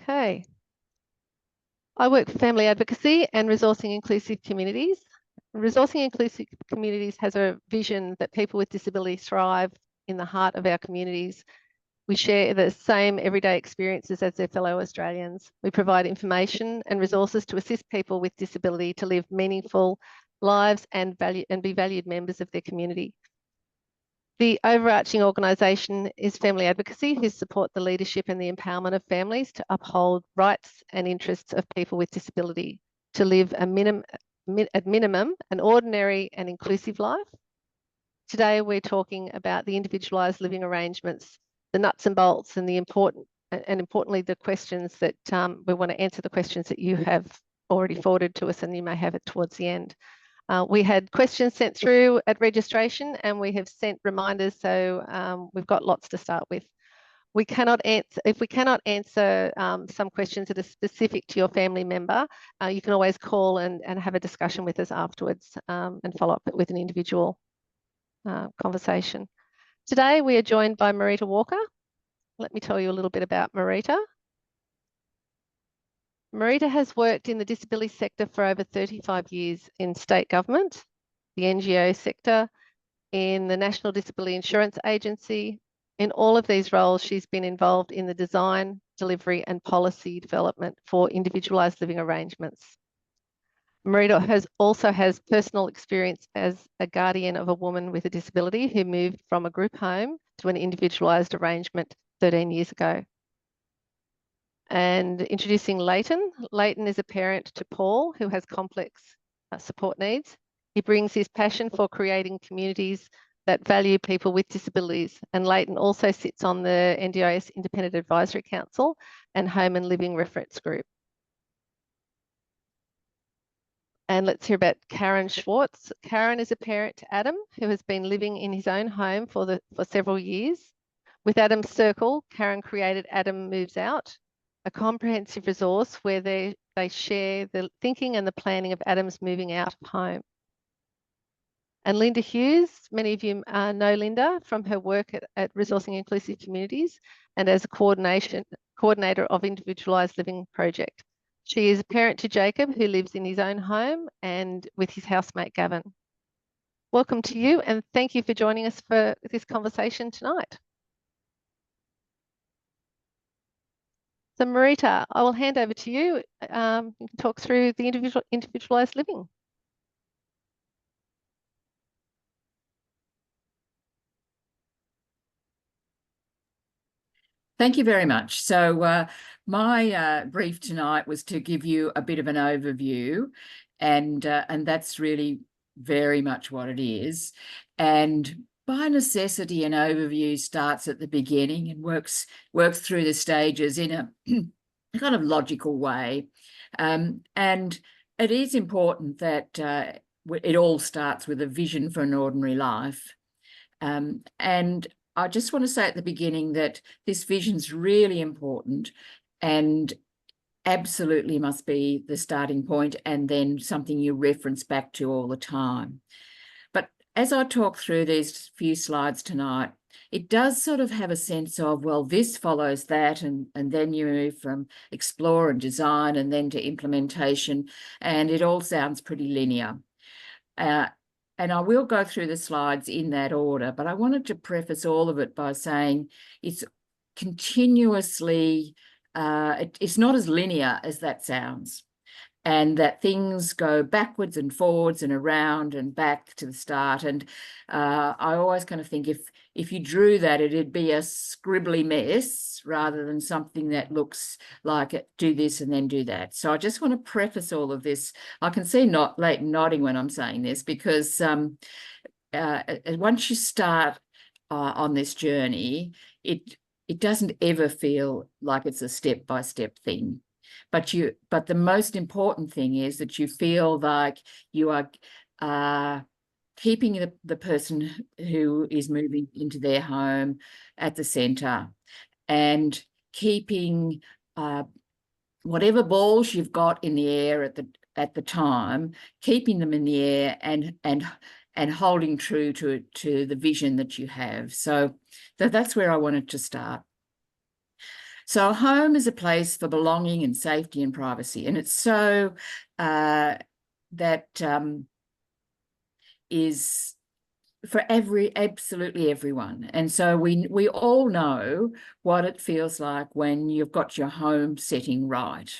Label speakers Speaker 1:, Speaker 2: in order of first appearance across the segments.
Speaker 1: Okay. I work for family advocacy and resourcing inclusive communities. Resourcing inclusive communities has a vision that people with disabilities thrive in the heart of our communities. We share the same everyday experiences as their fellow Australians. We provide information and resources to assist people with disability to live meaningful lives and be valued members of their community. The overarching organisation is Family Advocacy, who support the leadership and the empowerment of families to uphold rights and interests of people with disability to live at minimum an ordinary and inclusive life. Today, we're talking about the individualised living arrangements, the nuts and bolts, and importantly, the questions that we want to answer the questions that you have already forwarded to us, and you may have it towards the end. We had questions sent through at registration, and we have sent reminders, so we've got lots to start with. If we cannot answer some questions that are specific to your family member, you can always call and have a discussion with us afterwards and follow up with an individual conversation. Today, we are joined by Marita Walker. Let me tell you a little bit about Marita. Marita has worked in the disability sector for over 35 years in state government, the NGO sector, in the National Disability Insurance Agency. In all of these roles, she's been involved in the design, delivery, and policy development for individualised living arrangements. Marita also has personal experience as a guardian of a woman with a disability who moved from a group home to an individualised arrangement 13 years ago. And introducing Leighton. Leighton is a parent to Paul, who has complex support needs. He brings his passion for creating communities that value people with disabilities. And Leighton also sits on the NDIS Independent Advisory Council and Home and Living Reference Group. And let's hear about Karen Schwartz. Karen is a parent to Adam, who has been living in his own home for several years. With Adam's Circle, Karen created Adam Moves Out, a comprehensive resource where they share the thinking and the planning of Adam's moving out of home. And Linda Hughes, many of you know Linda from her work at Resourcing Inclusive Communities and as a coordinator of Individualised Living Project. She is a parent to Jacob, who lives in his own home and with his housemate Gavin. Welcome to you, and thank you for joining us for this conversation tonight. So Marita, I will hand over to you. You can talk through the individualised living.
Speaker 2: Thank you very much. So my brief tonight was to give you a bit of an overview, and that's really very much what it is. And by necessity, an overview starts at the beginning and works through the stages in a kind of logical way. And it is important that it all starts with a vision for an ordinary life. And I just want to say at the beginning that this vision is really important and absolutely must be the starting point and then something you reference back to all the time. But as I talk through these few slides tonight, it does sort of have a sense of, well, this follows that, and then you move from explore and design and then to implementation, and it all sounds pretty linear. And I will go through the slides in that order, but I wanted to preface all of it by saying it's continuously, it's not as linear as that sounds, and that things go backwards and forwards and around and back to the start. And I always kind of think if you drew that, it'd be a scribbly mess rather than something that looks like do this and then do that. So I just want to preface all of this. I can see Leighton nodding when I'm saying this, because once you start on this journey, it doesn't ever feel like it's a step-by-step thing. But the most important thing is that you feel like you are keeping the person who is moving into their home at the centre, and keeping whatever balls you've got in the air at the time, keeping them in the air and holding true to the vision that you have. So that's where I wanted to start. So a home is a place for belonging and safety and privacy. And it's so that is for absolutely everyone. And so we all know what it feels like when you've got your home setting right.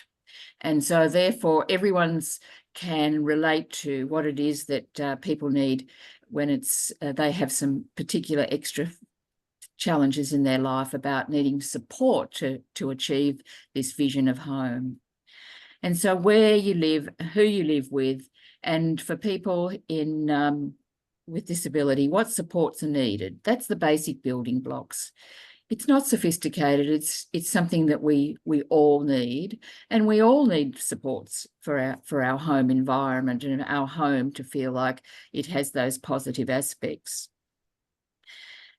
Speaker 2: And so therefore everyone's can relate to what it is that people need when it's they have some particular extra challenges in their life about needing support to achieve this vision of home. And so where you live, who you live with, and for people in with disability, what supports are needed. That's the basic building blocks. It's not sophisticated. It's something that we all need, and we all need supports for our home environment and our home to feel like it has those positive aspects.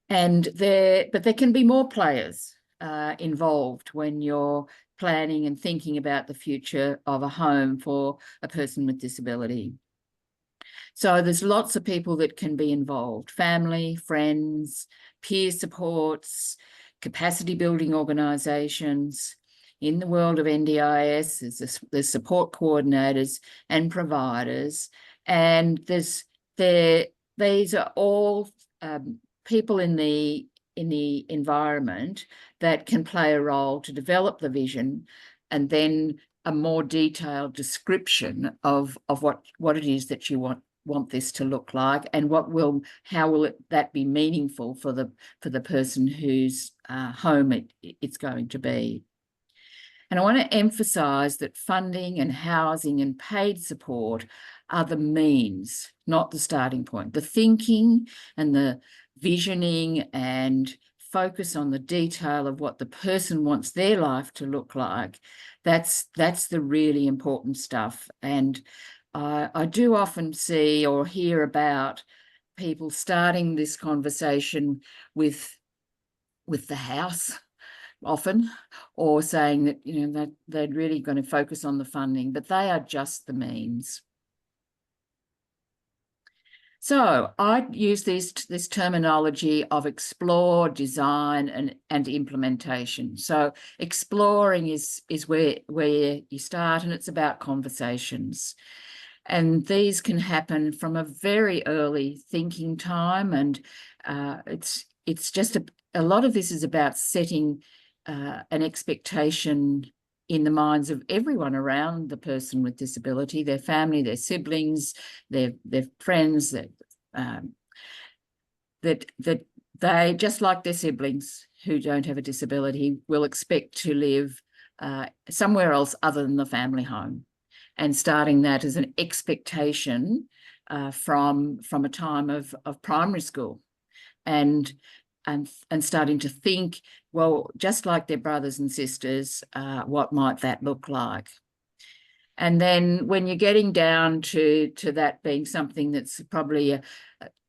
Speaker 2: And there can be more players involved when you're planning and thinking about the future of a home for a person with disability. So there's lots of people that can be involved: family, friends, peer supports, capacity building organisations. In the world of NDIS, there's support coordinators and providers, and these are all people in the environment that can play a role to develop the vision, and then a more detailed description of what it is that you want this to look like, and how will that be meaningful for the person whose home it's going to be. And I want to emphasise that funding and housing and paid support are the means, not the starting point. The thinking and the visioning and focus on the detail of what the person wants their life to look like, that's the really important stuff. And I do often see or hear about people starting this conversation with the house often, or saying that, you know, that they're really going to focus on the funding, but they are just the means. So I use this terminology of explore, design, and implementation. So exploring is where you start, and it's about conversations. And these can happen from a very early thinking time, and it's just a lot of this is about setting an expectation in the minds of everyone around the person with disability, their family, their siblings, their friends, that they, just like their siblings who don't have a disability, will expect to live somewhere else other than the family home. And starting that as an expectation from a time of primary school, and starting to think, well, just like their brothers and sisters, what might that look like? And then when you're getting down to that being something that's probably a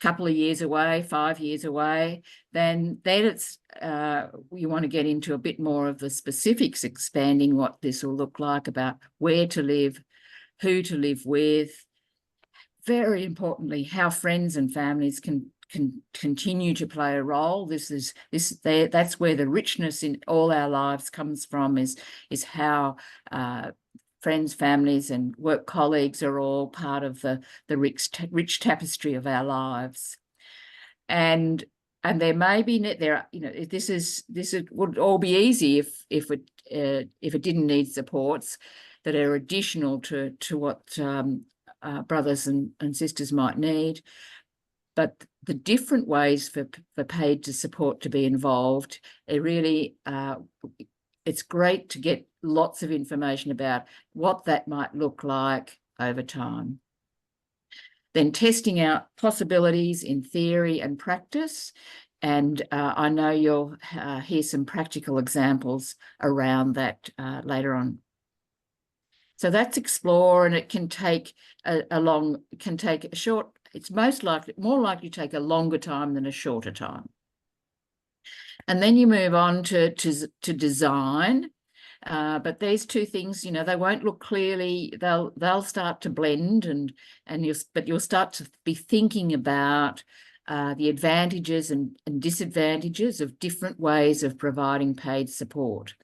Speaker 2: couple of years away, 5 years away, then it's you want to get into a bit more of the specifics, expanding what this will look like, about where to live, who to live with. Very importantly, how friends and families can continue to play a role. That's where the richness in all our lives comes from, is how friends, families, and work colleagues are all part of the rich tapestry of our lives. And there may be you know, this would all be easy if it didn't need supports that are additional to what brothers and sisters might need. But the different ways for paid to support to be involved, it's great to get lots of information about what that might look like over time. Then testing out possibilities in theory and practice. And I know you'll hear some practical examples around that later on. So that's explore, and it can take it's more likely to take a longer time than a shorter time. And then you move on to design. But these two things, you know, they won't look clearly. They'll start to blend, but you'll start to be thinking about the advantages and disadvantages of different ways of providing paid support.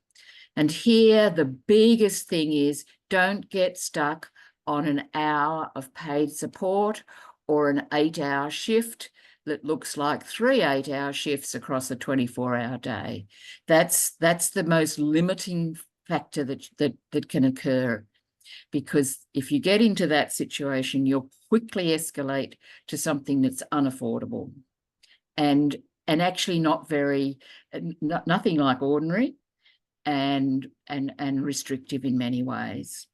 Speaker 2: And here, the biggest thing is don't get stuck on an hour of paid support or an 8-hour shift that looks like 3 8-hour shifts across a 24-hour day. That's the most limiting factor that can occur, because if you get into that situation, you'll quickly escalate to something that's unaffordable and actually nothing like ordinary, and restrictive in many ways.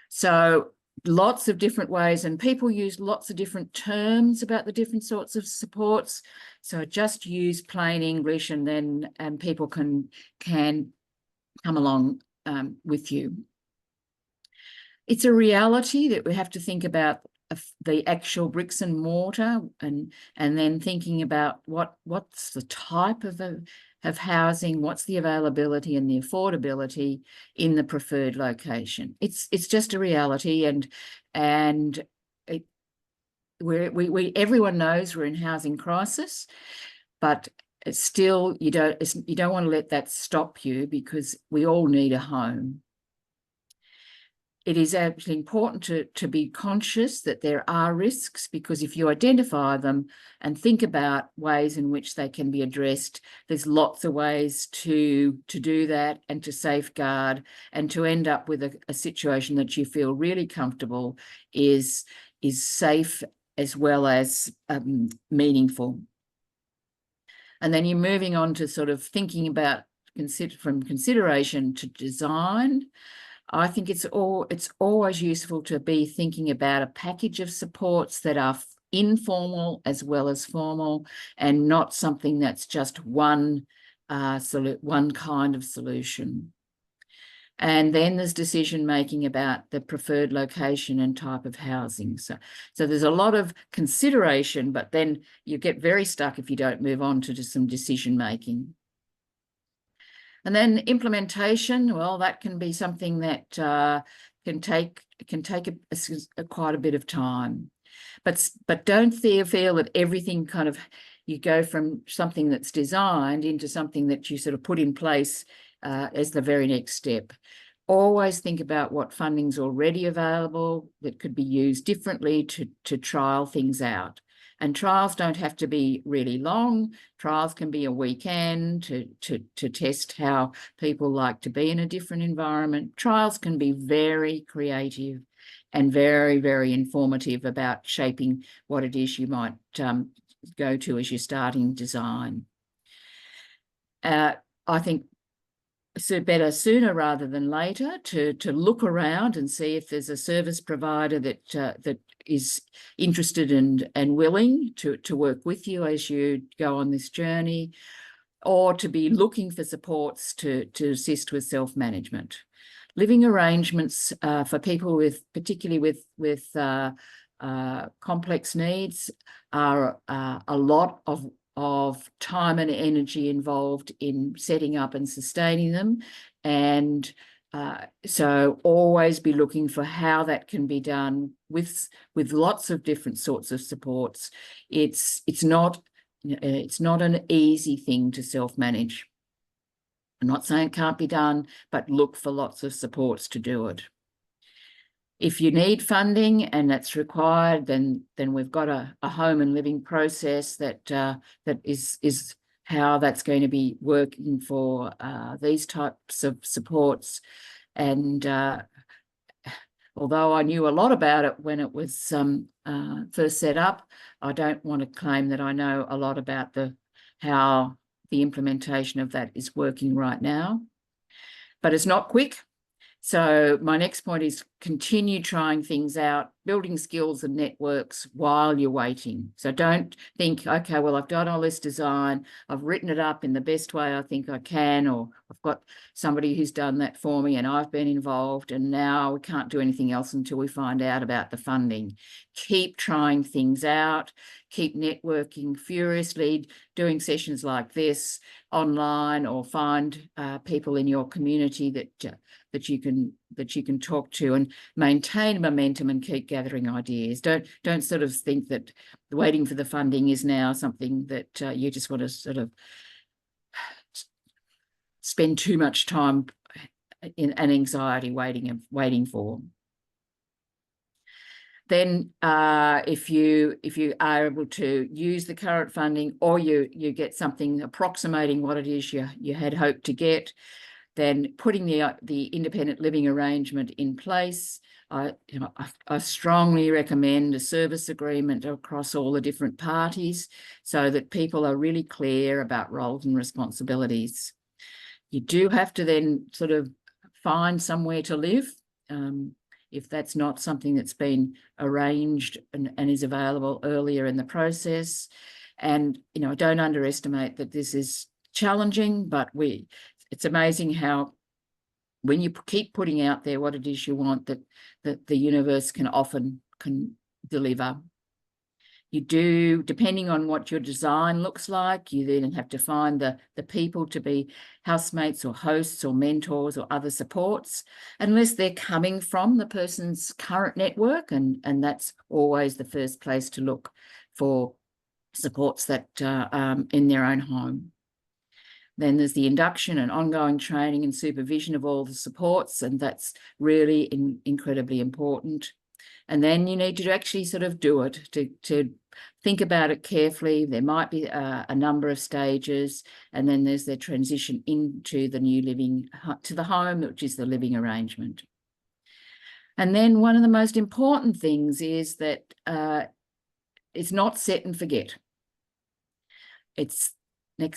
Speaker 2: So lots of different ways, and people use lots of different terms about the different sorts of supports. So just use plain English, and then people can come along with you. It's a reality that we have to think about the actual bricks and mortar, and then thinking about what's the type of housing, what's the availability and the affordability in the preferred location. It's just a reality, and everyone knows we're in housing crisis, but it's still, you don't want to let that stop you, because we all need a home. It is actually important to be conscious that there are risks, because if you identify them and think about ways in which they can be addressed, there's lots of ways to do that and to safeguard, and to end up with a situation that you feel really comfortable is safe as well as meaningful. And then you're moving on to sort of thinking about from consideration to design. I think it's always useful to be thinking about a package of supports that are informal as well as formal, and not something that's just one kind of solution. And then there's decision making about the preferred location and type of housing. So there's a lot of consideration, but then you get very stuck if you don't move on to some decision making. And then implementation, well, that can be something that can take quite a bit of time. But don't feel that everything kind of, you go from something that's designed into something that you sort of put in place as the very next step. Always think about what funding's already available that could be used differently to trial things out. And trials don't have to be really long. Trials can be a weekend to test how people like to be in a different environment. Trials can be very creative and very, very informative about shaping what it is you might go to as you're starting design. I think so better sooner rather than later to look around and see if there's a service provider that is interested and willing to work with you as you go on this journey, or to be looking for supports to assist with self-management. Living arrangements for people particularly with complex needs are a lot of time and energy involved in setting up and sustaining them. And so always be looking for how that can be done with lots of different sorts of supports. It's not an easy thing to self-manage. I'm not saying it can't be done, but look for lots of supports to do it. If you need funding and that's required, then we've got a home and living process that is how that's going to be working for these types of supports. And although I knew a lot about it when it was first set up, I don't want to claim that I know a lot about how the implementation of that is working right now. But it's not quick. So my next point is continue trying things out, building skills and networks while you're waiting. So don't think, okay, well, I've done all this design, I've written it up in the best way I think I can, or I've got somebody who's done that for me and I've been involved, and now we can't do anything else until we find out about the funding. Keep trying things out, keep networking furiously, doing sessions like this online, or find people in your community that you can talk to, and maintain momentum and keep gathering ideas. Don't sort of think that waiting for the funding is now something that you just want to sort of spend too much time in an anxiety waiting for. Then if you are able to use the current funding, or you get something approximating what it is you had hoped to get, then putting the independent living arrangement in place. I strongly recommend a service agreement across all the different parties so that people are really clear about roles and responsibilities. You do have to then sort of find somewhere to live. If that's not something that's been arranged and is available earlier in the process. And, don't underestimate that this is challenging, but it's amazing how when you keep putting out there what it is you want, that the universe can often deliver. You do, depending on what your design looks like, you then have to find the people to be housemates or hosts or mentors or other supports, unless they're coming from the person's current network, and that's always the first place to look for supports that in their own home. Then there's the induction and ongoing training and supervision of all the supports, and that's really incredibly important. And then you need to actually sort of do it, to think about it carefully. There might be a number of stages, and then there's the transition into the new living, to the home, which is the living arrangement. And then one of the most important things is that it's not set and forget. It's the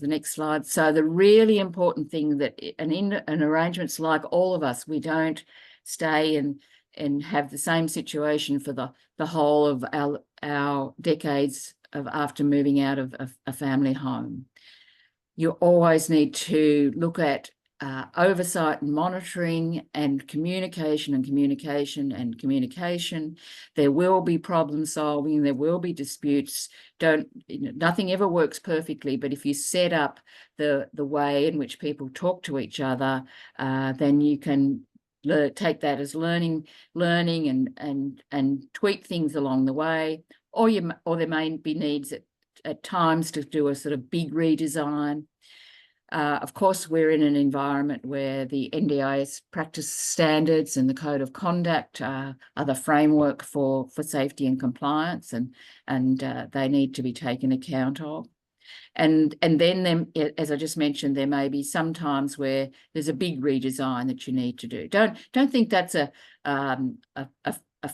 Speaker 2: next slide. So the really important thing that an arrangement's like all of us, we don't stay and have the same situation for the whole of our decades of after moving out of a family home. You always need to look at oversight and monitoring, and communication. There will be problem solving, there will be disputes. Nothing ever works perfectly, but if you set up the way in which people talk to each other, then you can take that as learning and tweak things along the way, or there may be needs at times to do a sort of big redesign. Of course, we're in an environment where the NDIS practice standards and the code of conduct are the framework for safety and compliance, and they need to be taken account of. And then, as I just mentioned, there may be some times where there's a big redesign that you need to do. Don't think that's a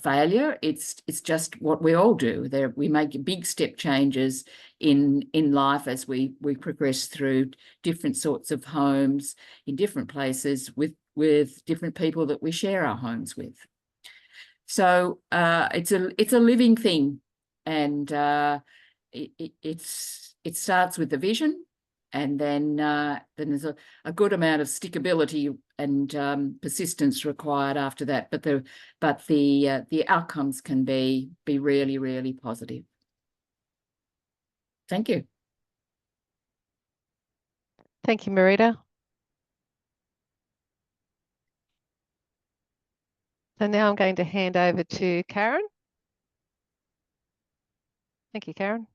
Speaker 2: failure. It's just what we all do. We make big step changes in life as we progress through different sorts of homes in different places with different people that we share our homes with. So it's a living thing, and it starts with the vision, and then there's a good amount of stickability and persistence required after that. But the outcomes can be really, really positive. Thank you.
Speaker 1: Thank you, Marita. So now I'm going to hand over to Karen. Thank you, Karen.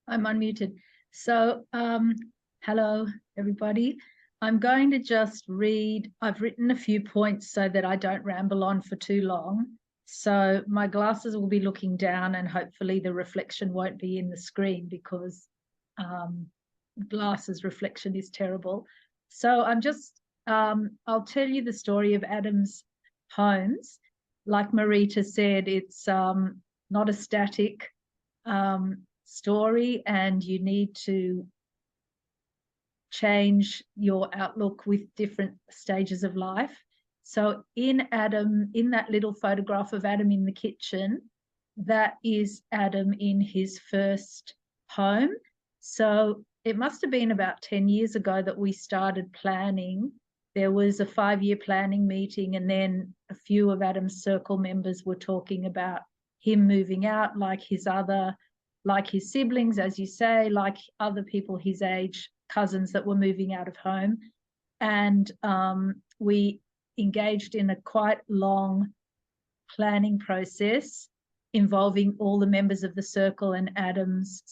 Speaker 3: I'm unmuted. So, hello, everybody. I'm going to just read. I've written a few points so that I don't ramble on for too long. So my glasses will be looking down, and hopefully the reflection won't be in the screen, because glasses reflection is terrible. So I'll tell you the story of Adam's homes. Like Marita said, it's not a static story, and you need to change your outlook with different stages of life. So in that little photograph of Adam in the kitchen, that is Adam in his first home. So it must have been about 10 years ago that we started planning. There was a 5-year planning meeting, and then a few of Adam's circle members were talking about him moving out, like his siblings, as you say, like other people his age, cousins that were moving out of home. And we engaged in a quite long planning process involving all the members of the circle and Adam's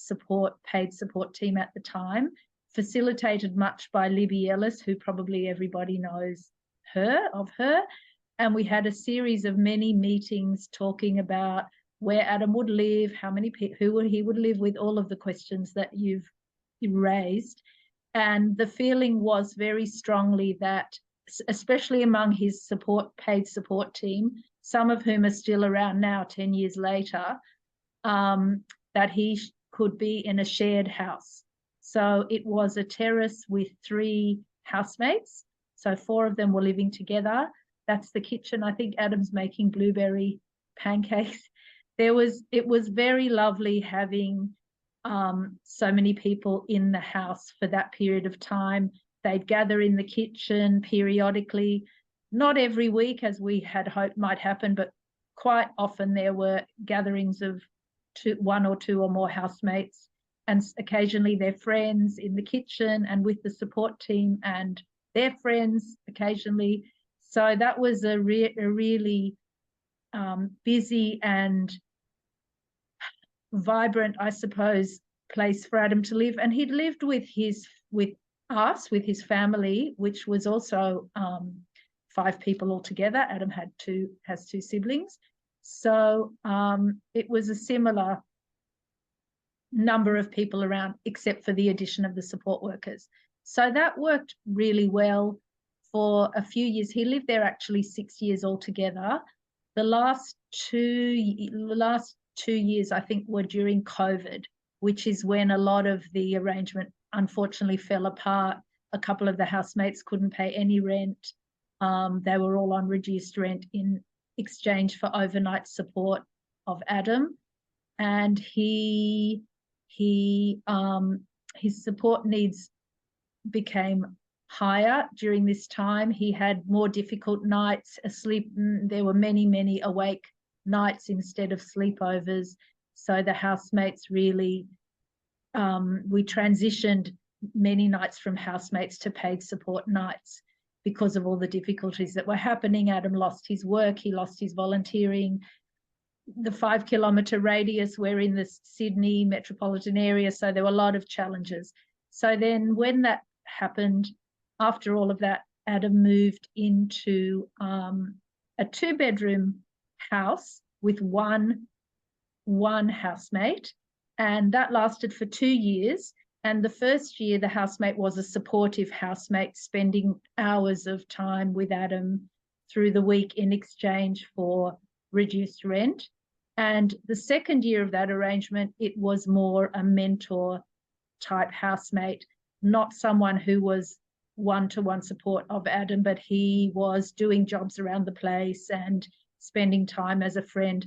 Speaker 3: paid support team at the time. facilitated much by Libby Ellis, who probably everybody knows of her. And we had a series of many meetings talking about where Adam would live, how many people, he would live with, all of the questions that you've raised. And the feeling was very strongly that, especially among his paid support team, some of whom are still around now 10 years later, that he could be in a shared house. So it was a terrace with 3 housemates. So 4 of them were living together. That's the kitchen. I think Adam's making blueberry pancakes. It was very lovely having so many people in the house for that period of time. They'd gather in the kitchen periodically, not every week as we had hoped might happen, but quite often there were gatherings of 1 or 2 or more housemates, and occasionally their friends in the kitchen and with the support team and their friends occasionally. So that was a really busy and vibrant, I suppose, place for Adam to live. And he'd lived with his family, which was also 5 people altogether. Adam has 2 siblings. So it was a similar number of people around, except for the addition of the support workers. So that worked really well for a few years. He lived there actually 6 years altogether. The last two years, I think, were during COVID, which is when a lot of the arrangement unfortunately fell apart. A couple of the housemates couldn't pay any rent. They were all on reduced rent in exchange for overnight support of Adam. And his support needs became higher during this time. He had more difficult nights, asleep. There were many awake nights instead of sleepovers. So the housemates really, we transitioned many nights from housemates to paid support nights because of all the difficulties that were happening. Adam lost his work, he lost his volunteering. The 5-kilometre radius, we're in the Sydney metropolitan area, so there were a lot of challenges. So then when that happened, after all of that, Adam moved into a 2-bedroom house with one housemate, and that lasted for 2 years. And the first year, the housemate was a supportive housemate, spending hours of time with Adam through the week in exchange for reduced rent. And the second year of that arrangement, it was more a mentor type housemate, not someone who was one-to-one support of Adam, but he was doing jobs around the place and spending time as a friend.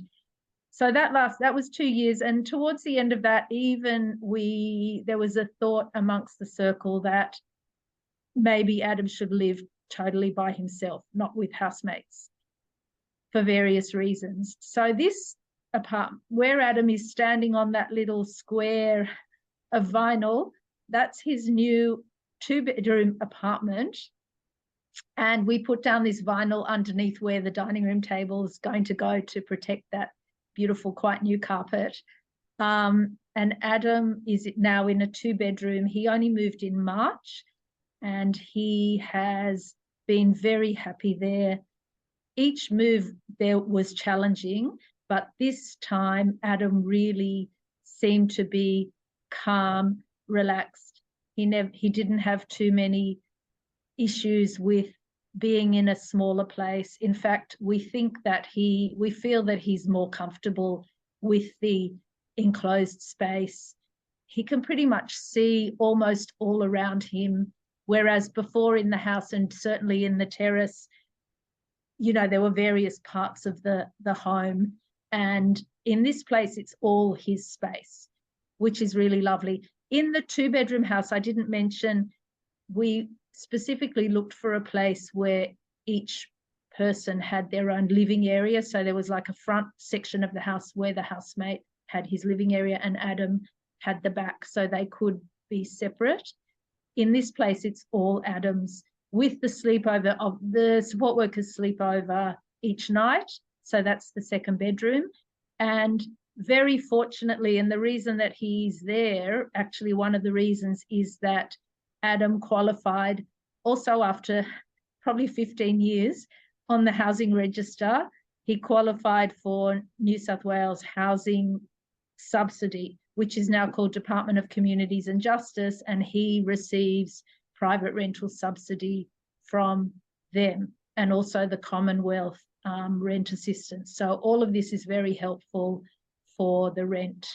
Speaker 3: So that was 2 years. And towards the end of that, there was a thought amongst the circle that maybe Adam should live totally by himself, not with housemates, for various reasons. So this apartment, where Adam is standing on that little square of vinyl, that's his new 2-bedroom apartment. And we put down this vinyl underneath where the dining room table is going to go to protect that beautiful, quite new carpet. And Adam is now in a 2-bedroom. He only moved in March, and he has been very happy there. Each move there was challenging, but this time Adam really seemed to be calm, relaxed. He didn't have too many issues with being in a smaller place. In fact, we feel that he's more comfortable with the enclosed space. He can pretty much see almost all around him, whereas before in the house and certainly in the terrace, there were various parts of the home. And in this place, it's all his space, which is really lovely. In the 2-bedroom house, I didn't mention, we specifically looked for a place where each person had their own living area. So there was like a front section of the house where the housemate had his living area and Adam had the back, so they could be separate. In this place, it's all Adam's, with the sleepover of the support workers sleep over each night. So that's the 2nd bedroom. And very fortunately, and the reason that he's there, actually one of the reasons is that Adam qualified also after probably 15 years on the housing register. He qualified for New South Wales housing subsidy, which is now called Department of Communities and Justice, and he receives private rental subsidy from them, and also the Commonwealth rent assistance. So all of this is very helpful for the rent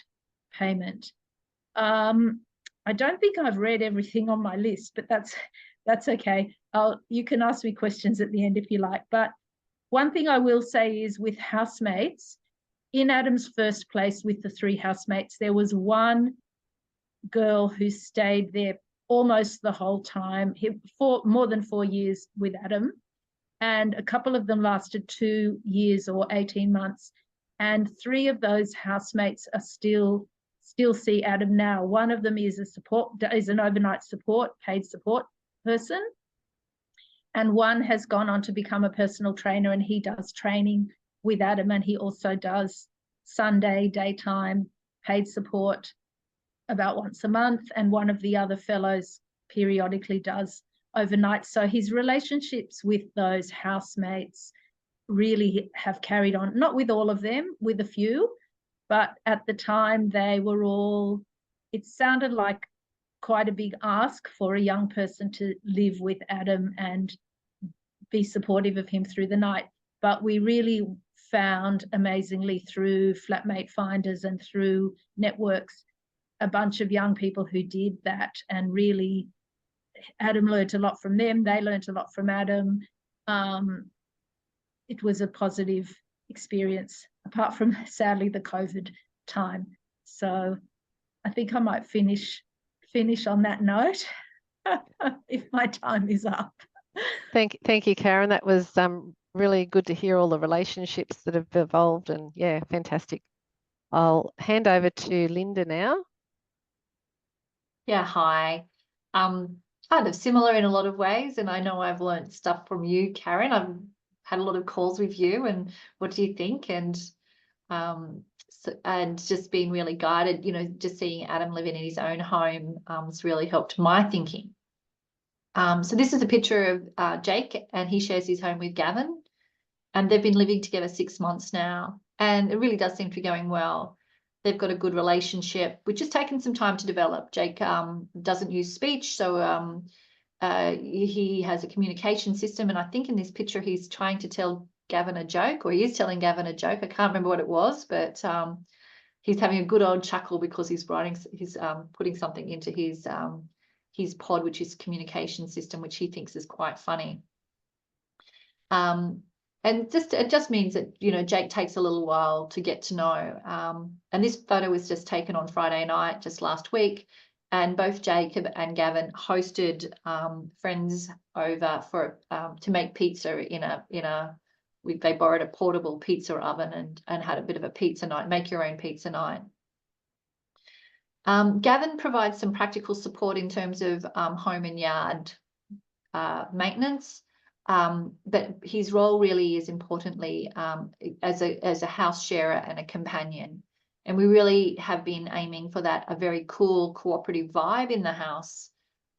Speaker 3: payment. I don't think I've read everything on my list, but that's okay. You can ask me questions at the end if you like. But one thing I will say is with housemates, in Adam's first place with the 3 housemates, there was one girl who stayed there almost the whole time, for more than 4 years with Adam, and a couple of them lasted 2 years or 18 months, and 3 of those housemates are still see Adam now. One of them is an overnight support, paid support person, and one has gone on to become a personal trainer, and he does training with Adam, and he also does Sunday daytime paid support about once a month, and one of the other fellows periodically does overnight. So his relationships with those housemates really have carried on, not with all of them, with a few, but at the time they were all, it sounded like quite a big ask for a young person to live with Adam and be supportive of him through the night. But we really found, amazingly, through flatmate finders and through networks, a bunch of young people who did that, and really Adam learned a lot from them. They learned a lot from Adam. It was a positive experience, apart from, sadly, the COVID time. So I think I might finish on that note if my time is up.
Speaker 1: Thank you, Karen. That was really good to hear all the relationships that have evolved, and yeah, fantastic. I'll hand over to Linda now.
Speaker 4: Yeah, hi. Kind of similar in a lot of ways, and I know I've learned stuff from you, Karen. I've had a lot of calls with you, and what do you think? And and just being really guided, you know, just seeing Adam living in his own home has really helped my thinking. So this is a picture of Jake, and he shares his home with Gavin, and they've been living together 6 months now, and it really does seem to be going well. They've got a good relationship, which has taken some time to develop. Jake doesn't use speech, so he has a communication system, and I think in this picture he's trying to tell Gavin a joke, or he is telling Gavin a joke. I can't remember what it was, but he's having a good old chuckle because he's putting something into his pod, which is communication system, which he thinks is quite funny. And it just means that, you know, Jake takes a little while to get to know. And this photo was just taken on Friday night, just last week. And both Jacob and Gavin hosted friends over to make pizza they borrowed a portable pizza oven and had a bit of a pizza night, make your own pizza night. Gavin provides some practical support in terms of home and yard maintenance. But his role really is importantly as a house sharer and a companion. And we really have been aiming for that, a very cool cooperative vibe in the house.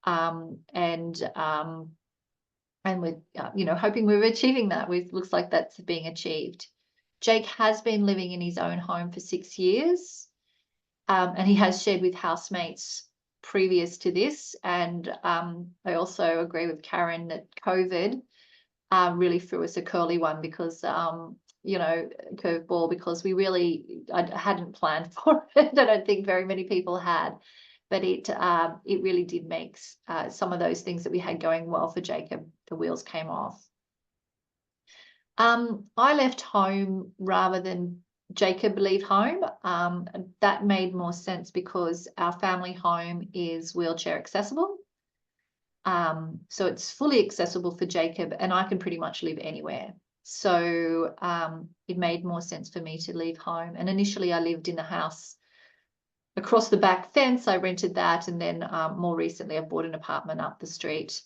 Speaker 4: And we're hoping we're achieving that. It looks like that's being achieved. Jake has been living in his own home for 6 years, and he has shared with housemates previous to this. And I also agree with Karen that COVID really threw us a curly one, because curveball, because I hadn't planned for it. I don't think very many people had, but it really did make some of those things that we had going well for Jacob, the wheels came off. I left home rather than Jacob leave home. That made more sense because our family home is wheelchair accessible. So it's fully accessible for Jacob, and I can pretty much live anywhere. So it made more sense for me to leave home. And initially I lived in a house across the back fence. I rented that, and then more recently I bought an apartment up the street.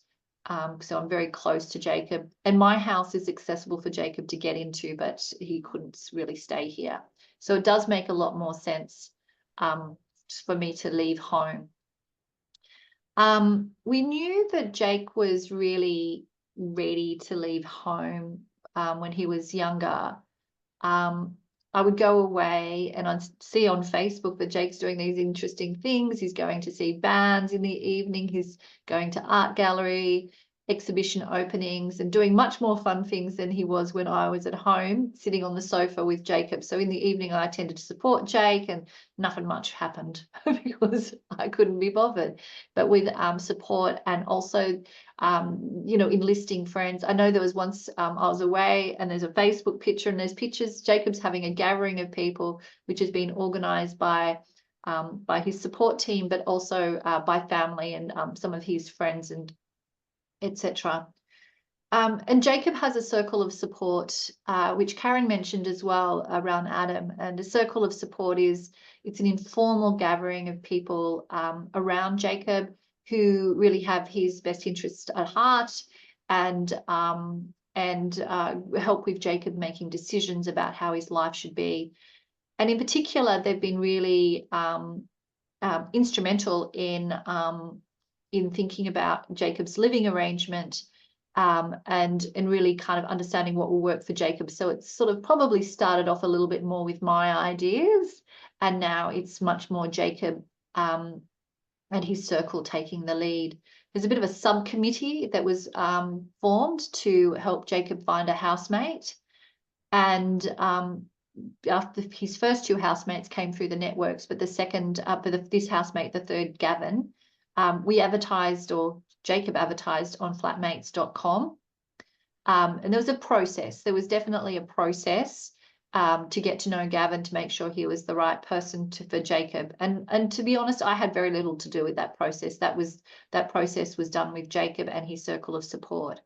Speaker 4: So I'm very close to Jacob, and my house is accessible for Jacob to get into, but he couldn't really stay here. So it does make a lot more sense for me to leave home. We knew that Jake was really ready to leave home when he was younger. I would go away and I'd see on Facebook that Jake's doing these interesting things. He's going to see bands in the evening. He's going to art gallery, exhibition openings, and doing much more fun things than he was when I was at home sitting on the sofa with Jacob. So in the evening, I tended to support Jake, and nothing much happened because I couldn't be bothered. But with support and also enlisting friends. I know there was once I was away and there's a Facebook picture and there's pictures. Jacob's having a gathering of people, which has been organised by his support team, but also by family and some of his friends and etc. And Jacob has a circle of support, which Karen mentioned as well around Adam. And a circle of support it's an informal gathering of people around Jacob who really have his best interests at heart and help with Jacob making decisions about how his life should be. And in particular, they've been really instrumental in thinking about Jacob's living arrangement and really kind of understanding what will work for Jacob. So it's sort of probably started off a little bit more with my ideas, and now it's much more Jacob and his circle taking the lead. There's a bit of a subcommittee that was formed to help Jacob find a housemate. And after his first two housemates came through the networks, but the second, this housemate, the third, Gavin, we advertised, or Jacob advertised on flatmates.com. And there was a process. There was definitely a process to get to know Gavin, to make sure he was the right person for Jacob. And to be honest, I had very little to do with that process. That process was done with Jacob and his circle of support.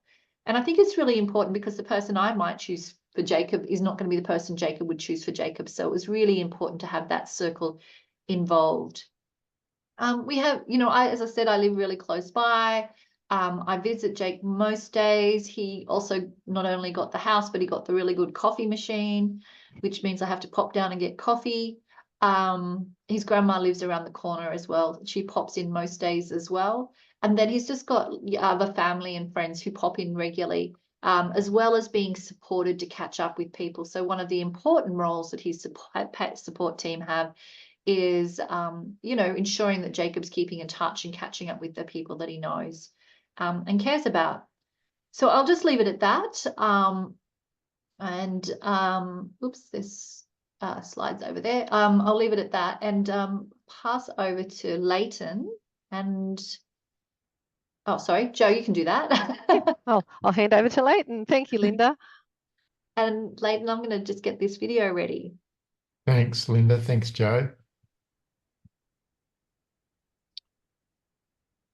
Speaker 4: And I think it's really important because the person I might choose for Jacob is not going to be the person Jacob would choose for Jacob. So it was really important to have that circle involved. We have, as I said, I live really close by. I visit Jake most days. He also not only got the house, but he got the really good coffee machine, which means I have to pop down and get coffee. His grandma lives around the corner as well. She pops in most days as well. And then he's just got other family and friends who pop in regularly, as well as being supported to catch up with people. So one of the important roles that his support team have is, ensuring that Jacob's keeping in touch and catching up with the people that he knows and cares about. So I'll just leave it at that. Oops, there's slides over there. I'll leave it at that and pass over to Leighton. And oh, sorry, Joe, you can do that.
Speaker 1: I'll hand over to Leighton. Thank you, Linda.
Speaker 4: And Leighton, I'm going to just get this video ready.
Speaker 5: Thanks, Linda. Thanks, Joe.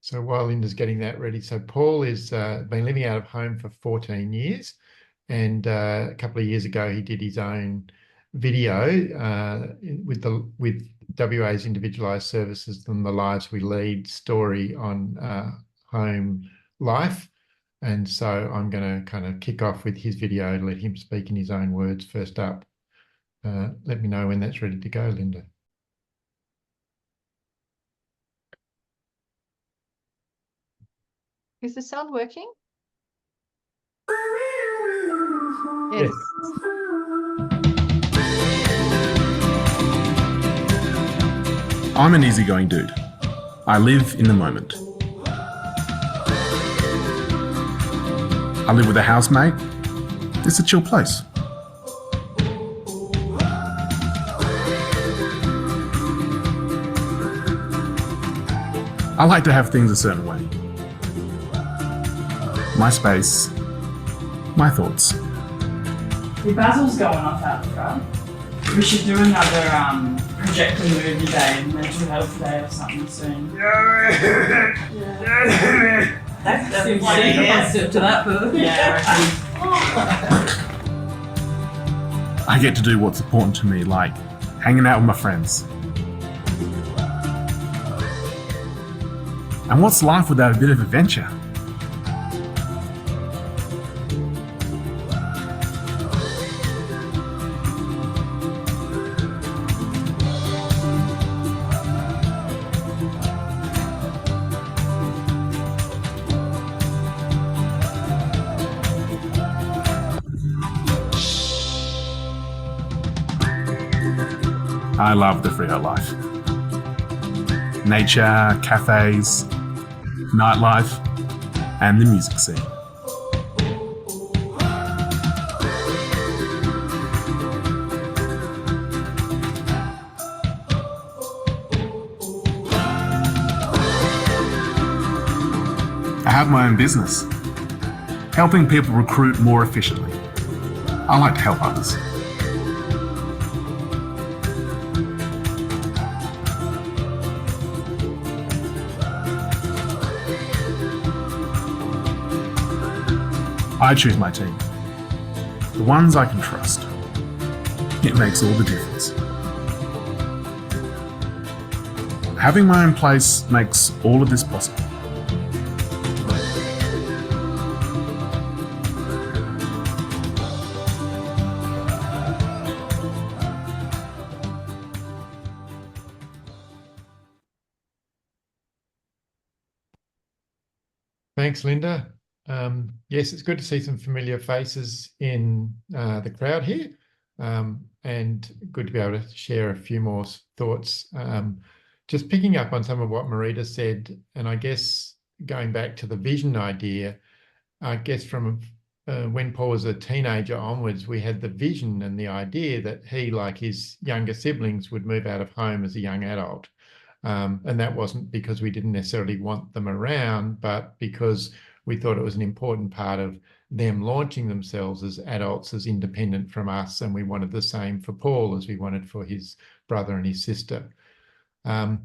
Speaker 5: So while Linda's getting that ready, so Paul has been living out of home for 14 years. And a couple of years ago, he did his own video with WA's Individualised Services and the Lives We Lead story on home life. And so I'm going to kind of kick off with his video and let him speak in his own words first up. Let me know when that's ready to go, Linda.
Speaker 4: Is the sound working?
Speaker 1: Yes.
Speaker 6: I'm an easygoing dude. I live in the moment. I live with a housemate. It's a chill place. I like to have things a certain way. My space, my thoughts.
Speaker 7: Your Basil's going off out the front. We should do another projector movie day and mental health day or something soon. That's definitely to that boo. Yeah,
Speaker 6: I get to do what's important to me, like hanging out with my friends. And what's life without a bit of adventure? I love the Freo life. Nature, cafes, nightlife, and the music scene. I have my own business, helping people recruit more efficiently. I like to help others. I choose my team, the ones I can trust. It makes all the difference. Having my own place makes all of this possible.
Speaker 5: Thanks, Linda. Yes, it's good to see some familiar faces in the crowd here, and good to be able to share a few more thoughts. Just picking up on some of what Marita said, and I guess going back to the vision idea, I guess from when Paul was a teenager onwards, we had the vision and the idea that he, like his younger siblings, would move out of home as a young adult. And that wasn't because we didn't necessarily want them around, but because we thought it was an important part of them launching themselves as adults, as independent from us. And we wanted the same for Paul as we wanted for his brother and his sister. So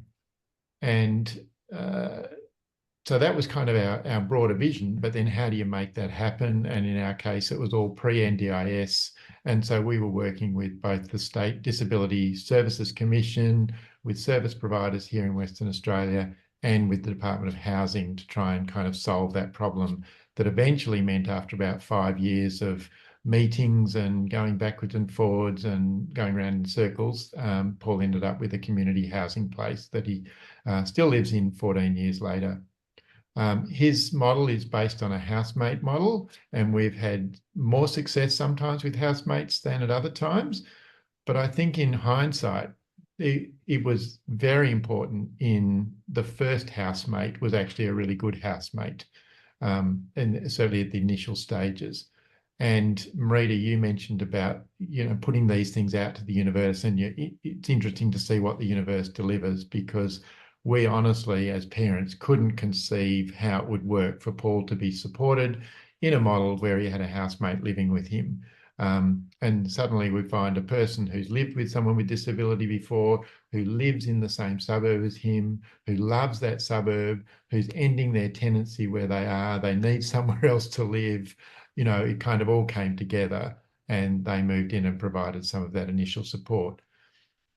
Speaker 5: that was kind of our broader vision, but then how do you make that happen? And in our case, it was all pre-NDIS. And so we were working with both the State Disability Services Commission, with service providers here in Western Australia, and with the Department of Housing to try and kind of solve that problem that eventually meant after about 5 years of meetings and going backwards and forwards and going around in circles, Paul ended up with a community housing place that he still lives in 14 years later. His model is based on a housemate model, and we've had more success sometimes with housemates than at other times. But I think in hindsight, it was very important in the first housemate was actually a really good housemate, and certainly at the initial stages. And Marita, you mentioned about, putting these things out to the universe, and it's interesting to see what the universe delivers, because we honestly, as parents, couldn't conceive how it would work for Paul to be supported in a model where he had a housemate living with him. And suddenly we find a person who's lived with someone with disability before, who lives in the same suburb as him, who loves that suburb, who's ending their tenancy where they are, they need somewhere else to live. It kind of all came together, and they moved in and provided some of that initial support.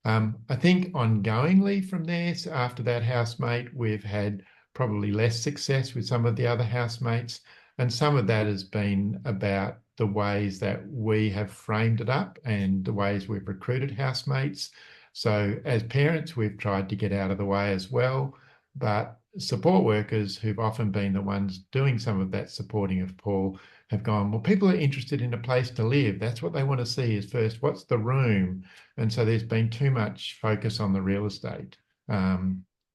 Speaker 5: I think ongoingly from there, so after that housemate, we've had probably less success with some of the other housemates. And some of that has been about the ways that we have framed it up and the ways we've recruited housemates. So as parents, we've tried to get out of the way as well. But support workers, who've often been the ones doing some of that supporting of Paul, have gone, well, people are interested in a place to live. That's what they want to see is first, what's the room? And so there's been too much focus on the real estate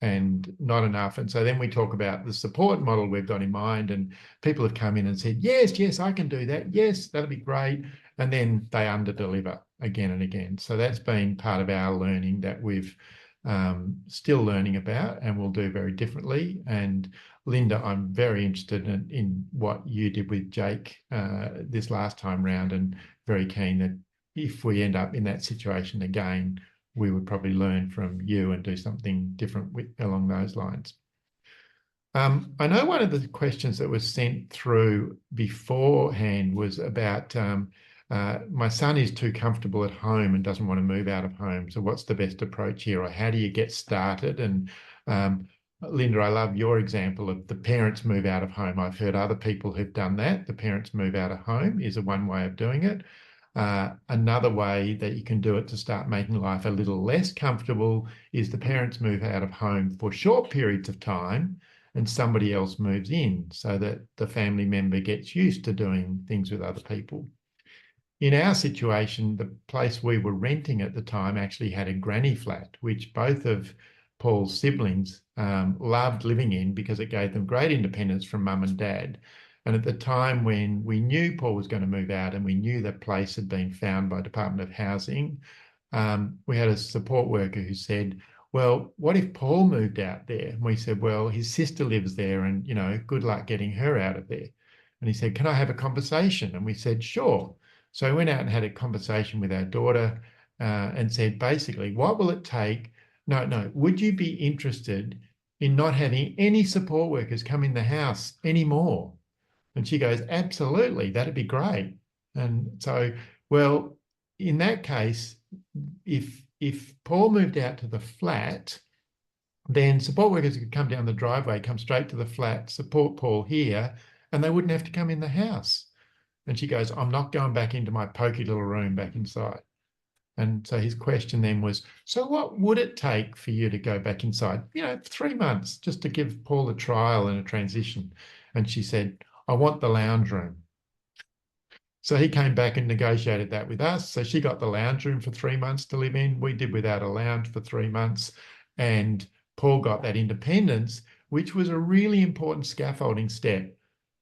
Speaker 5: and not enough. And so then we talk about the support model we've got in mind, and people have come in and said, yes, I can do that. Yes, that'll be great. And then they underdeliver again and again. So that's been part of our learning that we've still learning about and will do very differently. And Linda, I'm very interested in what you did with Jake this last time round, and very keen that if we end up in that situation again, we would probably learn from you and do something different along those lines. I know one of the questions that was sent through beforehand was about my son is too comfortable at home and doesn't want to move out of home. So what's the best approach here, or how do you get started? And Linda, I love your example of the parents move out of home. I've heard other people who've done that. The parents move out of home is one way of doing it. Another way that you can do it to start making life a little less comfortable is the parents move out of home for short periods of time and somebody else moves in, so that the family member gets used to doing things with other people. in our situation, the place we were renting at the time actually had a granny flat, which both of Paul's siblings loved living in because it gave them great independence from mum and dad. And at the time when we knew Paul was going to move out and we knew that place had been found by Department of Housing, we had a support worker who said, well, what if Paul moved out there? And we said, well, his sister lives there and, you know, good luck getting her out of there. And he said, can I have a conversation? And we said, sure. So I went out and had a conversation with our daughter and said, basically, what will it take? No, would you be interested in not having any support workers come in the house anymore? And she goes, absolutely, that'd be great. And so, well, in that case, if Paul moved out to the flat, then support workers could come down the driveway, come straight to the flat, support Paul here, and they wouldn't have to come in the house. And she goes, I'm not going back into my pokey little room back inside. And so his question then was, so what would it take for you to go back inside? 3 months just to give Paul a trial and a transition. And she said, I want the lounge room. So he came back and negotiated that with us. So she got the lounge room for 3 months to live in. We did without a lounge for 3 months. And Paul got that independence, which was a really important scaffolding step.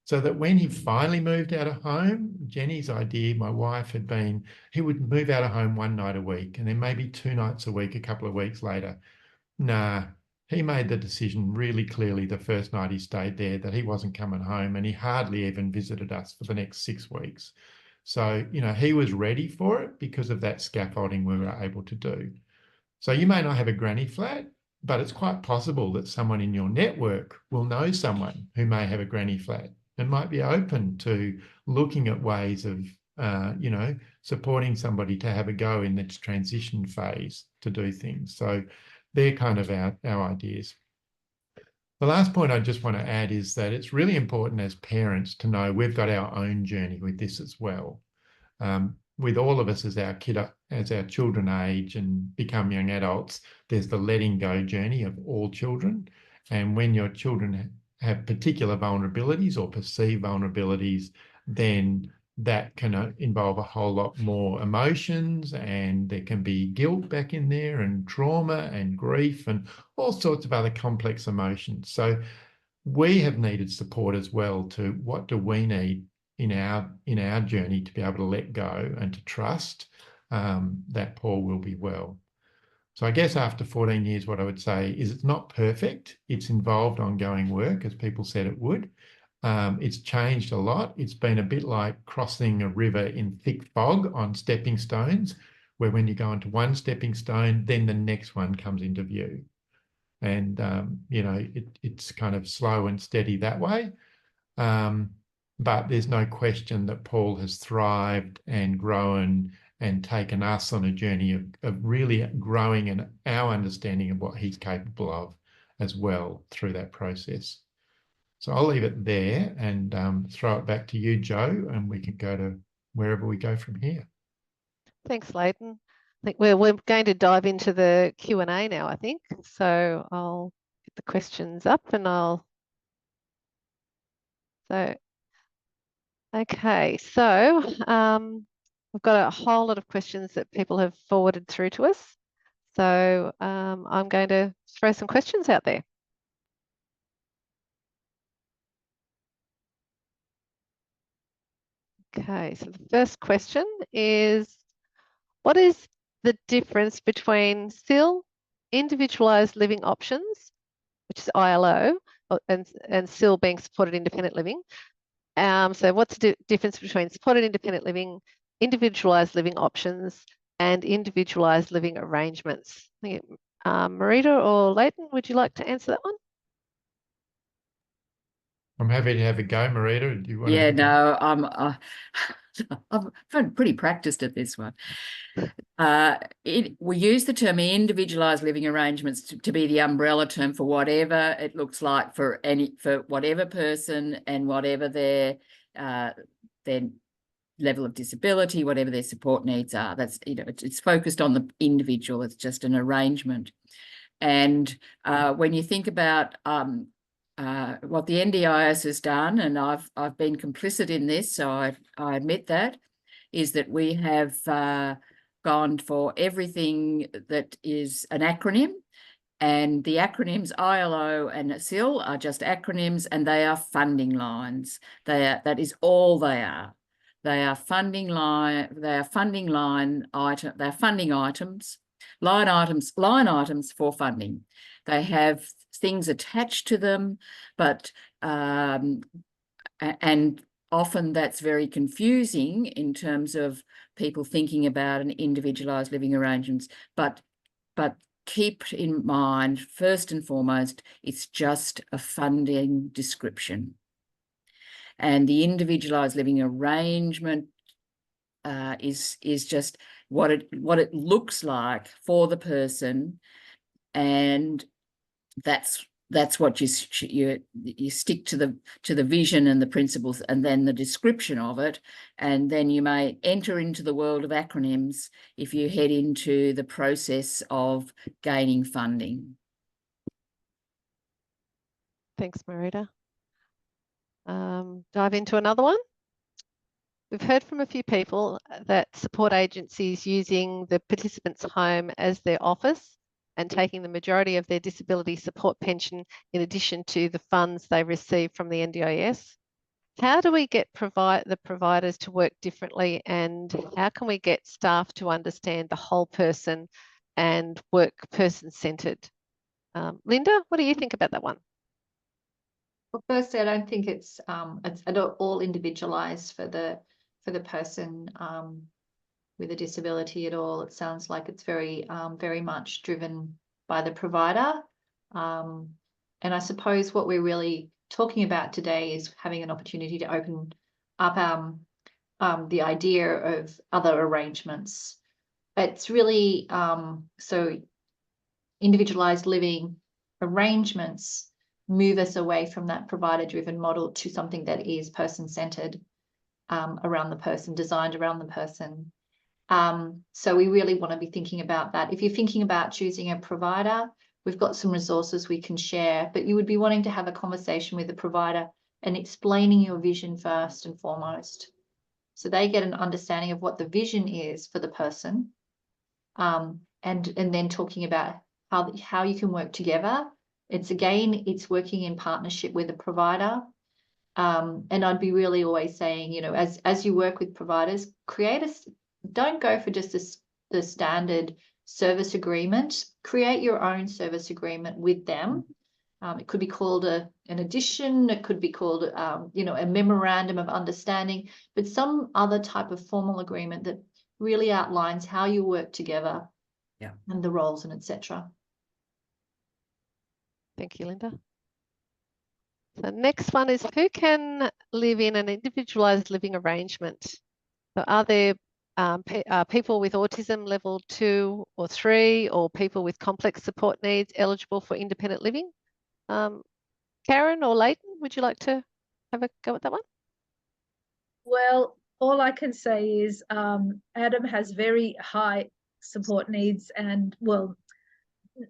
Speaker 5: So that when he finally moved out of home, Jenny's idea, my wife, had been he would move out of home 1 night a week and then maybe 2 nights a week a couple of weeks later. Nah, he made the decision really clearly the first night he stayed there that he wasn't coming home, and he hardly even visited us for the next 6 weeks. So, he was ready for it because of that scaffolding we were able to do. So you may not have a granny flat, but it's quite possible that someone in your network will know someone who may have a granny flat and might be open to looking at ways of, supporting somebody to have a go in this transition phase to do things. So they're kind of our ideas. The last point I just want to add is that it's really important as parents to know we've got our own journey with this as well. With all of us as our children age and become young adults, there's the letting go journey of all children. And when your children have particular vulnerabilities or perceived vulnerabilities, then that can involve a whole lot more emotions, and there can be guilt back in there and trauma and grief and all sorts of other complex emotions. So we have needed support as well to what do we need in our journey to be able to let go and to trust that Paul will be well. So I guess after 14 years, what I would say is it's not perfect. It's involved ongoing work, as people said it would. It's changed a lot. It's been a bit like crossing a river in thick fog on stepping stones, where when you go onto one stepping stone, then the next one comes into view. And, it's kind of slow and steady that way. But there's no question that Paul has thrived and grown and taken us on a journey of really growing in our understanding of what he's capable of as well through that process. So I'll leave it there and throw it back to you, Jo, and we can go to wherever we go from here.
Speaker 1: Thanks, Leighton. I think we're going to dive into the Q&A now, I think. So I'll get the questions up and okay, so we've got a whole lot of questions that people have forwarded through to us. So I'm going to throw some questions out there. Okay, so the first question is, what is the difference between SIL, individualised living options, which is ILO, and SIL being supported independent living? So what's the difference between supported independent living, individualised living options, and individualised living arrangements? Marita or Leighton, would you like to answer that one?
Speaker 5: I'm happy to have a go, Marita. Do you want
Speaker 2: Yeah,
Speaker 5: to?
Speaker 2: no, I'm pretty practiced at this one. We use the term individualised living arrangements to be the umbrella term for whatever it looks like for whatever person and whatever their level of disability, whatever their support needs are. That's it's focused on the individual. It's just an arrangement. And when you think about what the NDIS has done, and I've been complicit in this, so I admit that, is that we have gone for everything that is an acronym. And the acronyms ILO and ASIL are just acronyms, and they are funding lines. That is all they are. They are funding line. They are funding line item. They are funding items, line items for funding. They have things attached to them, but and often that's very confusing in terms of people thinking about an individualised living arrangements. But keep in mind, first and foremost, it's just a funding description. And the individualised living arrangement is just what it looks like for the person, and that's what you stick to the vision and the principles, and then the description of it, and then you may enter into the world of acronyms if you head into the process of gaining funding.
Speaker 1: Thanks, Marita. Dive into another one. We've heard from a few people that support agencies using the participant's home as their office and taking the majority of their disability support pension in addition to the funds they receive from the NDIS. How do we get the providers to work differently, and how can we get staff to understand the whole person and work person-centred? Linda, what do you think about that one?
Speaker 4: Well, firstly, I don't think it's at all individualised for the person with a disability at all. It sounds like it's very much driven by the provider. And I suppose what we're really talking about today is having an opportunity to open up the idea of other arrangements. It's really so individualised living arrangements move us away from that provider-driven model to something that is person-centred, around the person, designed around the person. So we really want to be thinking about that. If you're thinking about choosing a provider, we've got some resources we can share, but you would be wanting to have a conversation with the provider and explaining your vision first and foremost, so they get an understanding of what the vision is for the person, and then talking about how you can work together. It's working in partnership with a provider. And I'd be really always saying, you know, as you work with providers, don't go for just the standard service agreement. Create your own service agreement with them. It could be called an addition. It could be called, a memorandum of understanding, but some other type of formal agreement that really outlines how you work together, and the roles and etc.
Speaker 1: Thank you, Linda. The next one is, who can live in an individualised living arrangement? So are there people with autism level 2 or 3, or people with complex support needs eligible for independent living? Karen or Leighton, would you like to have a go at that one?
Speaker 3: Well, all I can say is Adam has very high support needs, and, well,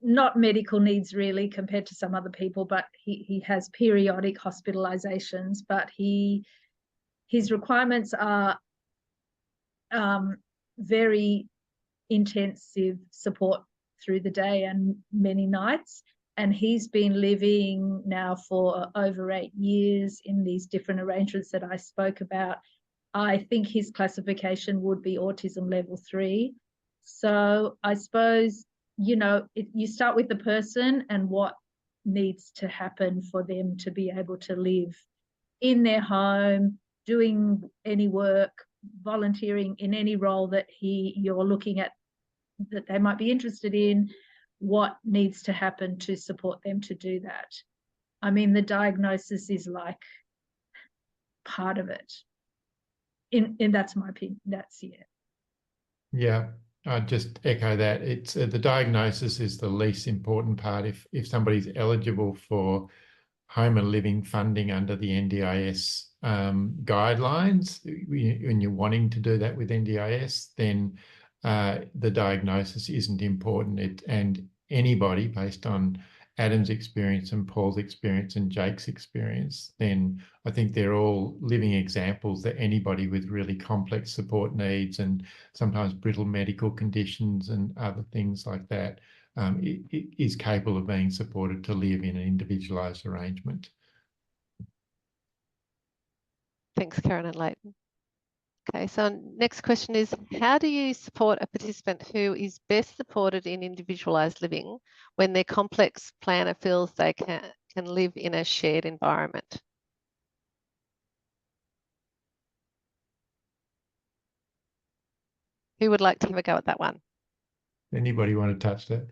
Speaker 3: not medical needs really compared to some other people, but he has periodic hospitalizations, but his requirements are very intensive support through the day and many nights. And he's been living now for over 8 years in these different arrangements that I spoke about. I think his classification would be autism level 3. So I suppose, you start with the person and what needs to happen for them to be able to live in their home, doing any work, volunteering in any role that you're looking at that they might be interested in. What needs to happen to support them to do that? I mean, the diagnosis is like part of it. And that's my opinion. That's it.
Speaker 5: Yeah, I'd just echo that. It's the diagnosis is the least important part. If somebody's eligible for home and living funding under the NDIS guidelines, when you're wanting to do that with NDIS, then the diagnosis isn't important. And anybody, based on Adam's experience and Paul's experience and Jake's experience, then I think they're all living examples that anybody with really complex support needs and sometimes brittle medical conditions and other things like that is capable of being supported to live in an individualised arrangement.
Speaker 1: Thanks, Karen and Leighton. Okay, so next question is, how do you support a participant who is best supported in individualised living when their complex planner feels they can live in a shared environment? Who would like to have a go at that one?
Speaker 5: Anybody want to touch that?